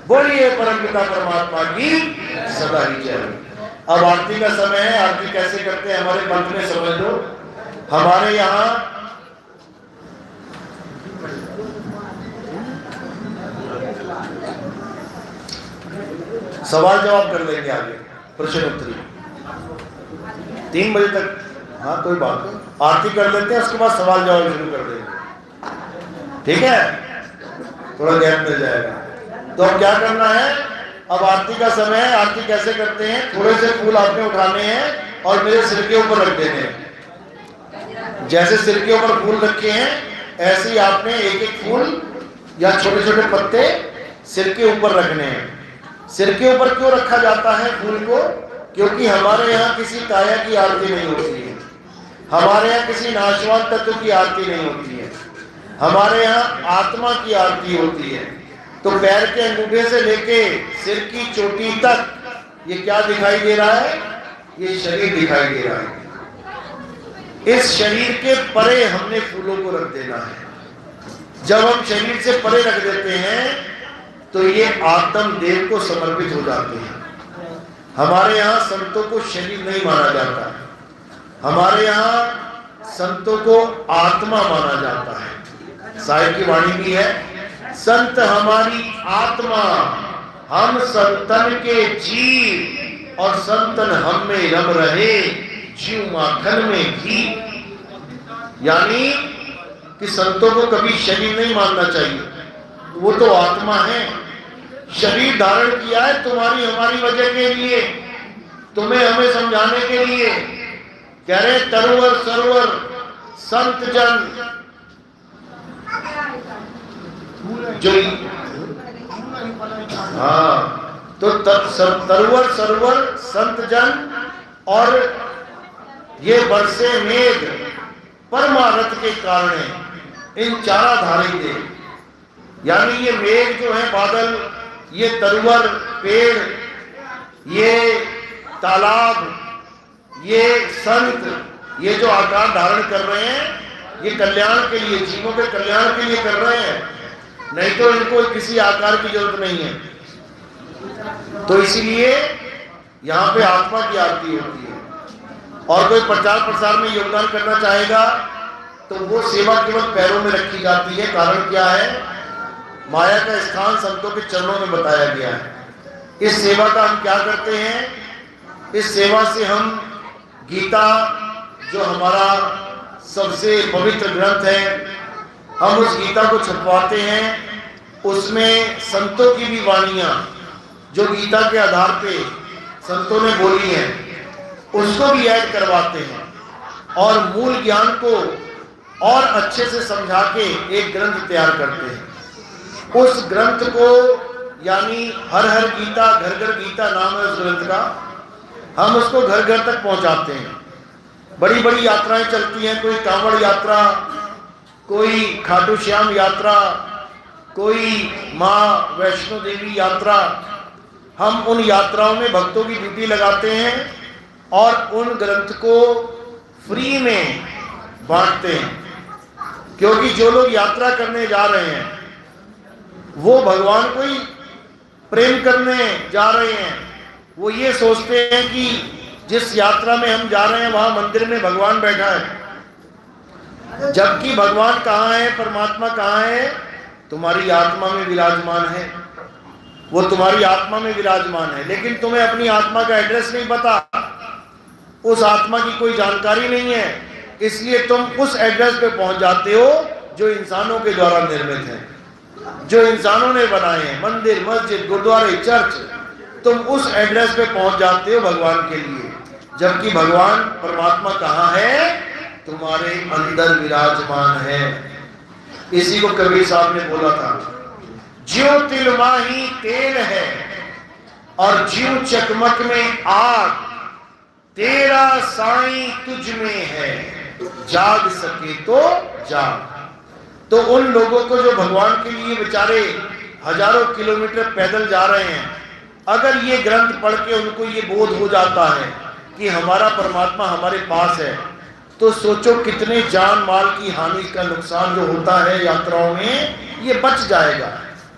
बोलिए परम पिता परमात्मा की सदा ही जय। अब आरती का समय है। आरती कैसे करते हैं हमारे पंथ में समझ लो। हमारे यहाँ सवाल जवाब कर लेंगे आगे, प्रश्न उत्तरी 3 बजे तक। हाँ कोई बात नहीं, आरती कर लेते हैं, उसके बाद सवाल जवाब शुरू कर देंगे, ठीक है? थोड़ा गैप मिल जाएगा। तो अब क्या करना है? अब आरती का समय है। आरती कैसे करते हैं? थोड़े से फूल आपने उठाने हैं और मेरे सिर के ऊपर रख देने हैं। जैसे सिर के ऊपर फूल रखे हैं, ऐसे ही आपने एक एक फूल या छोटे छोटे पत्ते सिर के ऊपर रखने हैं। सिर के ऊपर क्यों रखा जाता है फूल को? क्योंकि हमारे यहाँ किसी काया की आरती नहीं होती है, हमारे यहाँ किसी नाशवान तत्व की आरती नहीं होती है, हमारे यहाँ आत्मा की आरती होती है। तो पैर के अंगूठे से लेके सिर की चोटी तक ये क्या दिखाई दे रहा है? ये शरीर दिखाई दे रहा है। इस शरीर के परे हमने फूलों को रख देना है। जब हम शरीर से परे रख देते हैं तो ये आत्म देव को समर्पित हो जाते हैं। हमारे यहाँ संतों को शरीर नहीं माना जाता, हमारे यहाँ संतों को आत्मा माना जाता है। साहिब की वाणी भी है, संत हमारी आत्मा, हम संतन के जीव और संतन हम में रम रहे, जीव माखन में घी। यानी कि संतों को कभी शरीर नहीं मानना चाहिए, वो तो आत्मा है। शरीर धारण किया है तुम्हारी हमारी वजह के लिए, तुम्हें हमें समझाने के लिए। कह रहे तरवर सरवर संत जन जो, हाँ, तो तरवर सरवर संत जन और ये बरसे मेघ परमारथ के कारण इन चारा धारी दे। यानी ये मेघ जो है बादल, ये तरवर पेड़, ये तालाब, ये संत, ये जो आकार धारण कर रहे हैं, ये कल्याण के लिए, जीवों के कल्याण के लिए कर रहे हैं, नहीं तो इनको किसी आकार की जरूरत नहीं है। तो इसीलिए यहाँ पे आत्मा की आरती होती है। और कोई प्रचार प्रसार में योगदान करना चाहेगा तो वो सेवा केवल पैरों में रखी जाती है। कारण क्या है? माया का स्थान संतों के चरणों में बताया गया है। इस सेवा का हम क्या करते हैं? इस सेवा से हम गीता, जो हमारा सबसे पवित्र ग्रंथ है, हम उस गीता को छपवाते हैं। उसमें संतों की भी वाणियां जो गीता के आधार पे संतों ने बोली हैं, उसको भी ऐड करवाते हैं और मूल ज्ञान को और अच्छे से समझा के एक ग्रंथ तैयार करते हैं। उस ग्रंथ को, यानी हर हर गीता, घर घर गीता नाम है उस ग्रंथ का, हम उसको घर घर तक पहुंचाते हैं। बड़ी बड़ी यात्राएं चलती हैं, कोई कांवड़ यात्रा, कोई खाटू श्याम यात्रा, कोई माँ वैष्णो देवी यात्रा। हम उन यात्राओं में भक्तों की ड्यूटी लगाते हैं और उन ग्रंथ को फ्री में बांटते हैं, क्योंकि जो लोग यात्रा करने जा रहे हैं वो भगवान को ही प्रेम करने जा रहे हैं। वो ये सोचते हैं कि जिस यात्रा में हम जा रहे हैं वहां मंदिर में भगवान बैठा है, जबकि भगवान कहाँ है, परमात्मा कहाँ है? तुम्हारी आत्मा में विराजमान है। वो तुम्हारी आत्मा में विराजमान है, लेकिन तुम्हें अपनी आत्मा का एड्रेस नहीं पता, उस आत्मा की कोई जानकारी नहीं है, इसलिए तुम उस एड्रेस पे पहुंच जाते हो जो इंसानों के द्वारा निर्मित है, जो इंसानों ने बनाए हैं, मंदिर, मस्जिद, गुरुद्वारे, चर्च। तुम उस एड्रेस पे पहुंच जाते हो भगवान के लिए, जबकि भगवान परमात्मा कहाँ है? तुम्हारे अंदर विराजमान है। इसी को कबीर साहब ने बोला था, ज्यों तिल माही तेल है और ज्यों चकमक में आग, तेरा साईं तुझ में है, जाग सके तो जाग। तो उन लोगों को जो भगवान के लिए बेचारे हजारों किलोमीटर पैदल जा रहे हैं, अगर ये ग्रंथ पढ़ के उनको ये बोध हो जाता है कि हमारा परमात्मा हमारे पास है, तो सोचो कितने जान माल की हानि का नुकसान जो होता है यात्राओं में, ये बच जाएगा।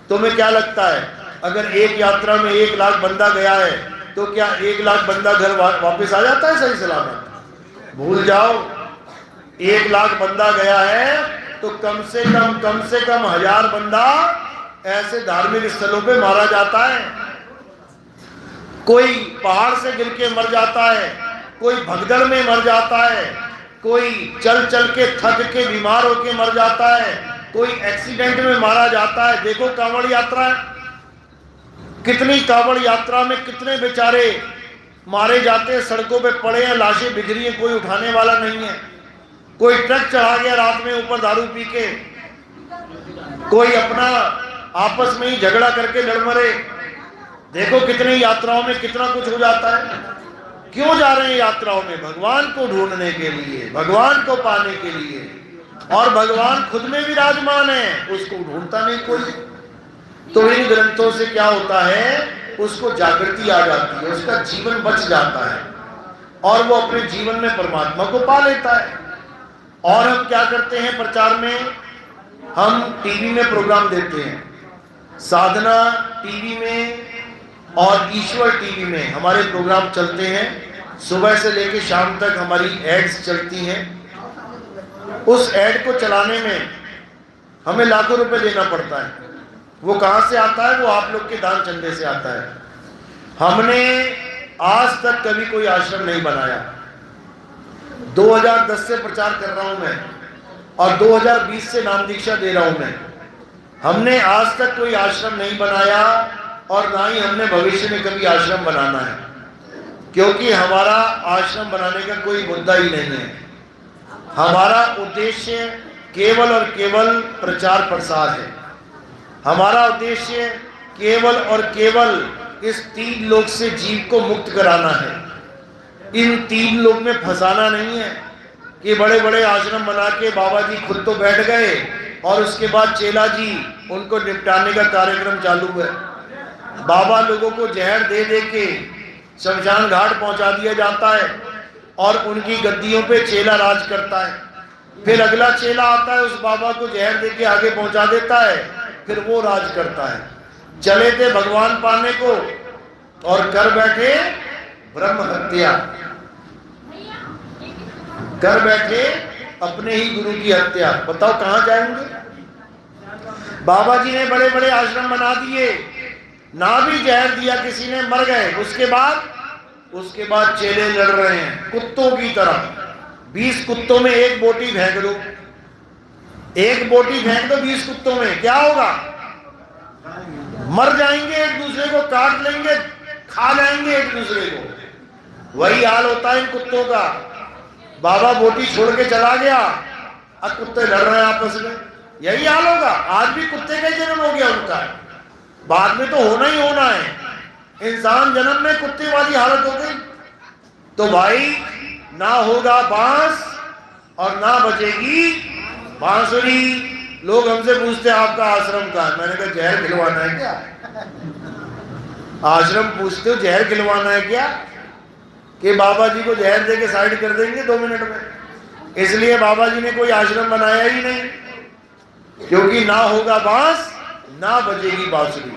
तुम्हें क्या लगता है, अगर एक यात्रा में 1 लाख बंदा गया है तो क्या 1 लाख बंदा घर वापस आ जाता है सही सलामत? भूल जाओ। 1 लाख बंदा गया है तो कम से कम 1000 बंदा ऐसे धार्मिक स्थलों पे मारा जाता है। कोई पहाड़ से गिर के मर जाता है, कोई भगदड़ में मर जाता है, कोई चल चल के थक के बीमार होके मर जाता है, कोई एक्सीडेंट में मारा जाता है। देखो कांवड़ यात्रा, कितनी कांवड़ यात्रा में कितने बेचारे मारे जाते हैं, सड़कों पे पड़े हैं, लाशें बिखरी हैं, कोई उठाने वाला नहीं है। कोई ट्रक चढ़ा गया रात में ऊपर दारू पी के, कोई अपना आपस में ही झगड़ा करके लड़ मरे। देखो कितनी यात्राओं में कितना कुछ हो जाता है। क्यों जा रहे हैं यात्राओं में? भगवान को ढूंढने के लिए, भगवान को पाने के लिए। और भगवान खुद में विराजमान है, उसको ढूंढता नहीं कोई। तो इन ग्रंथों से क्या होता है, उसको जागृति आ जाती है, उसका जीवन बच जाता है और वो अपने जीवन में परमात्मा को पा लेता है। और हम क्या करते हैं प्रचार में, हम टीवी में प्रोग्राम देते हैं, साधना टीवी में और ईश्वर टीवी में हमारे प्रोग्राम चलते हैं। सुबह से लेकर शाम तक हमारी एड्स चलती हैं। उस एड को चलाने में हमें लाखों रुपए देना पड़ता है। वो कहाँ से आता है? वो आप लोग के दान चंदे से आता है। हमने आज तक कभी कोई आश्रम नहीं बनाया। 2010 से प्रचार कर रहा हूं मैं और 2020 से नाम दीक्षा दे रहा हूं मैं। हमने आज तक कोई आश्रम नहीं बनाया और ना ही हमने भविष्य में कभी आश्रम बनाना है, क्योंकि हमारा आश्रम बनाने का कोई मुद्दा ही नहीं है। हमारा उद्देश्य केवल और केवल प्रचार प्रसार है। हमारा उद्देश्य केवल और केवल इस 3 लोक से जीव को मुक्त कराना है। इन 3 लोक में फंसाना नहीं है कि बड़े बड़े आश्रम बना के बाबा जी खुद तो बैठ गए और उसके बाद चेला जी उनको निपटाने का कार्यक्रम चालू है। बाबा लोगों को जहर दे दे के शमशान घाट पहुंचा दिया जाता है और उनकी गद्दियों पे चेला राज करता है। फिर अगला चेला आता है, उस बाबा को जहर दे के आगे पहुंचा देता है, फिर वो राज करता है। चले थे भगवान पाने को और कर बैठे ब्रह्म हत्या। घर बैठे अपने ही गुरु की हत्या। बताओ कहां जाएंगे? बाबा जी ने बड़े बड़े आश्रम बना दिए, ना भी जहर दिया किसी ने, मर गए। उसके बाद चेले लड़ रहे हैं कुत्तों की तरह। 20 कुत्तों में एक बोटी फेंक दो, 20 कुत्तों में, क्या होगा? मर जाएंगे, एक दूसरे को काट लेंगे, खा जाएंगे एक दूसरे को। वही हाल होता है इन कुत्तों का। बाबा बोटी छोड़ के चला गया, अब कुत्ते लड़ रहे हैं आपस में, यही हाल होगा। आज भी कुत्ते का जन्म हो गया उनका, बाद में तो होना ही होना है। इंसान जन्म में कुत्ते वाली हालत हो गई। तो भाई ना होगा बांस और ना बजेगी बांसुरी। लोग हमसे पूछते हैं आपका आश्रम कहाँ है? मैंने कहा जहर खिलवाना है क्या? आश्रम पूछते हो जहर खिलवाना है क्या? कि बाबा जी को जहर दे के साइड कर देंगे 2 मिनट में। इसलिए बाबा जी ने कोई आश्रम बनाया ही नहीं, क्योंकि ना होगा बांस ना बजेगी बांसुरी।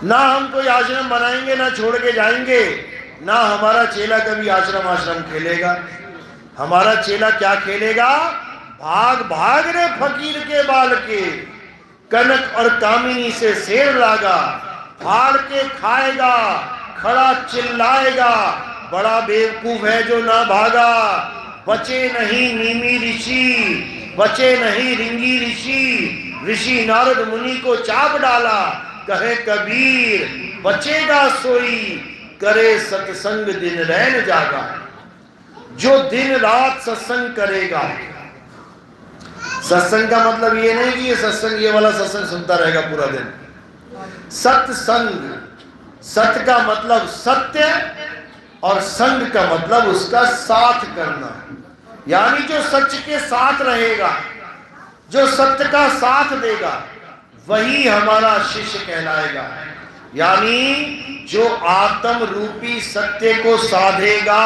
ना हम कोई आश्रम बनाएंगे, ना छोड़ के जाएंगे, ना हमारा चेला कभी आश्रम खेलेगा। हमारा चेला क्या खेलेगा? भाग भाग रे फकीर के बाल के, कनक और कामिनी से शेर लागा, फाड़ के खाएगा, खड़ा चिल्लाएगा, बड़ा बेवकूफ है जो ना भागा। बचे नहीं नीमी ऋषि, बचे नहीं रिंगी ऋषि, ऋषि नारद मुनि को चाप डाला। कहे कबीर बचेगा सोई, करे सत्संग दिन रैन जागा। जो दिन रात सत्संग करेगा, सत्संग का मतलब ये नहीं कि ये सत्संग, ये वाला सत्संग सुनता रहेगा पूरा दिन। सत्संग, सत्य का मतलब सत्य और संग का मतलब उसका साथ करना। यानी जो सच के साथ रहेगा, जो सत्य का साथ देगा, वही हमारा शिष्य कहलाएगा। यानी जो आत्म रूपी सत्य को साधेगा,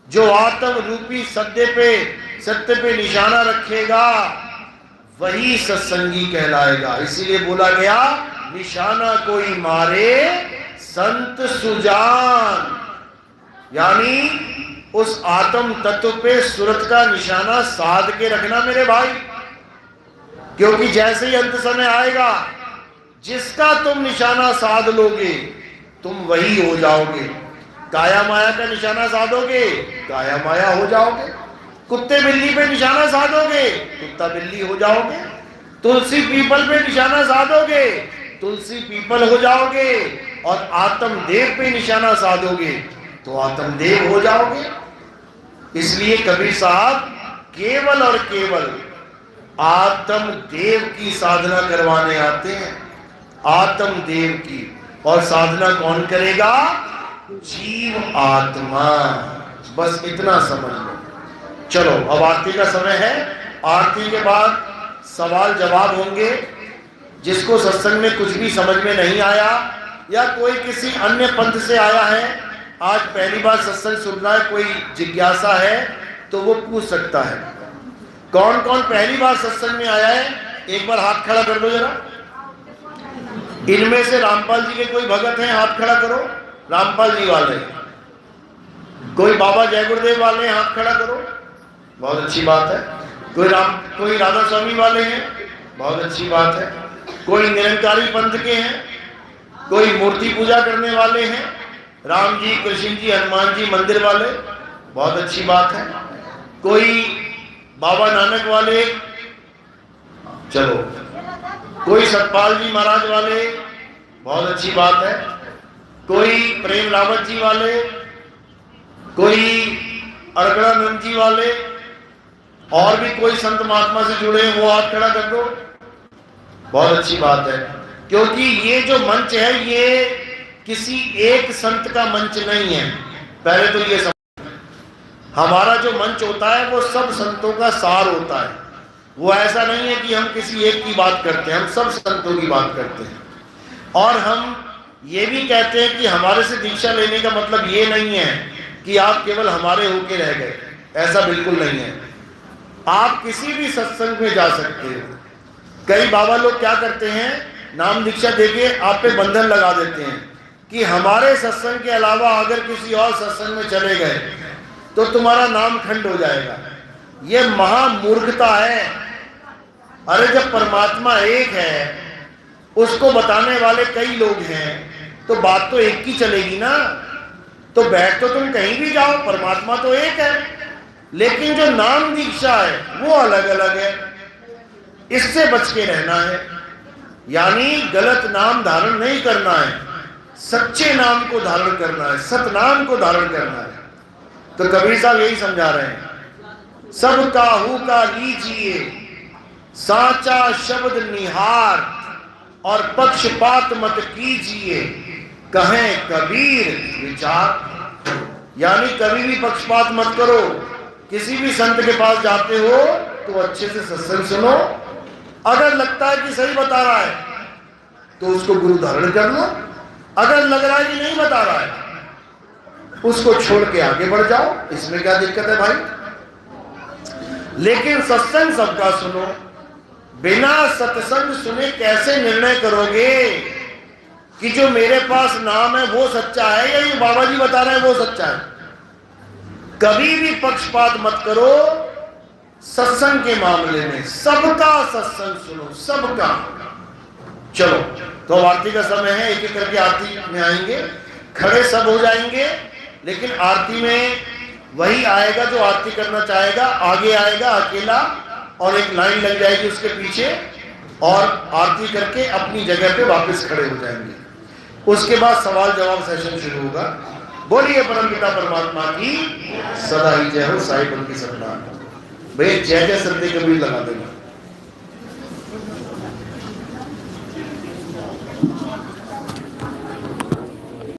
जो आत्म रूपी सत्य पे निशाना रखेगा, वही सत्संगी कहलाएगा। इसीलिए बोला गया निशाना कोई मारे संत सुजान। यानी उस आत्म तत्व पे सुरत का निशाना साध के रखना मेरे भाई, क्योंकि जैसे ही अंत समय आएगा, जिसका तुम निशाना साध लोगे तुम वही हो जाओगे। काया माया का निशाना साधोगे, काया माया हो जाओगे। कुत्ते बिल्ली पे निशाना साधोगे, कुत्ता बिल्ली हो जाओगे। तुलसी पीपल पे निशाना साधोगे, तुलसी पीपल हो जाओगे। और आत्म देव पे निशाना साधोगे तो आत्म देव हो जाओगे। इसलिए कबीर साहब केवल और केवल आत्म देव की साधना करवाने आते हैं, आत्म देव की। और साधना कौन करेगा? जीव आत्मा। बस इतना समझ लो। चलो अब आरती का समय है। आरती के बाद सवाल जवाब होंगे। जिसको सत्संग में कुछ भी समझ में नहीं आया या कोई किसी अन्य पंथ से आया है, आज पहली बार सत्संग सुन रहा है, कोई जिज्ञासा है तो वो पूछ सकता है। कौन कौन पहली बार सत्संग में आया है? एक बार हाथ खड़ा कर दो जरा। इनमें से रामपाल जी के कोई भगत हैं? हाथ खड़ा करो। रामपाल जी वाले। कोई बाबा जय गुरुदेव वाले हैं? हाथ खड़ा करो। बहुत अच्छी बात है। कोई राधा स्वामी वाले हैं? बहुत अच्छी बात है। कोई निरंकारी पंथ के हैं? कोई मूर्ति पूजा करने वाले हैं? राम जी, कृष्ण जी, हनुमान जी मंदिर वाले? बहुत अच्छी बात है। कोई बाबा नानक वाले? चलो। कोई सतपाल जी महाराज वाले? बहुत अच्छी बात है। कोई प्रेम रावत जी वाले? कोई अरगड़ानंद जी वाले? और भी कोई संत महात्मा से जुड़े हैं, वो हाथ खड़ा कर दो। बहुत अच्छी बात है। क्योंकि ये जो मंच है ये किसी एक संत का मंच नहीं है। पहले तो ये हमारा जो मंच होता है वो सब संतों का सार होता है। वो ऐसा नहीं है कि हम किसी एक की बात करते हैं, हम सब संतों की बात करते हैं। और हम ये भी कहते हैं कि हमारे से दीक्षा लेने का मतलब ये नहीं है कि आप केवल हमारे होके रह गए, ऐसा बिल्कुल नहीं है। आप किसी भी सत्संग में जा सकते हो। कई बाबा लोग क्या करते हैं, नाम दीक्षा देके आप पे बंधन लगा देते हैं कि हमारे सत्संग के अलावा अगर किसी और सत्संग में चले गए तो तुम्हारा नाम खंड हो जाएगा। ये महामूर्खता है। अरे जब परमात्मा एक है, उसको बताने वाले कई लोग हैं, तो बात तो एक की चलेगी ना। तो बैठ तो तुम कहीं भी जाओ, परमात्मा तो एक है, लेकिन जो नाम दीक्षा है वो अलग अलग है। इससे बच के रहना है, यानी गलत नाम धारण नहीं करना है, सच्चे नाम को धारण करना है, सतनाम को धारण करना है। तो कबीर साहब यही समझा रहे हैं, सब काहू का लीजिए साचा शब्द निहार, और पक्षपात मत कीजिए कहें कबीर विचार। यानी कभी भी पक्षपात मत करो। किसी भी संत के पास जाते हो तो अच्छे से सत्संग सुनो, अगर लगता है कि सही बता रहा है तो उसको गुरु धारण कर लो, अगर लग रहा है कि नहीं बता रहा है उसको छोड़ के आगे बढ़ जाओ। इसमें क्या दिक्कत है भाई? लेकिन सत्संग सबका सुनो। बिना सत्संग सुने कैसे निर्णय करोगे कि जो मेरे पास नाम है वो सच्चा है या ये बाबा जी बता रहे हैं वो सच्चा है? कभी भी पक्षपात मत करो सत्संग के मामले में। सबका सत्संग सुनो, सबका। चलो, तो आरती का समय है, एक एक करके आरती में आएंगे। खड़े सब हो जाएंगे, लेकिन आरती में वही आएगा जो आरती करना चाहेगा, आगे आएगा अकेला, और एक लाइन लग जाएगी उसके पीछे, और आरती करके अपनी जगह पे वापस खड़े हो जाएंगे। उसके बाद सवाल जवाब सेशन शुरू होगा। बोलिए परमपिता परमात्मा की सदा ही जय हो। साईं बन की सतना। भाई जय जय सत्य कबीर लगा देगा।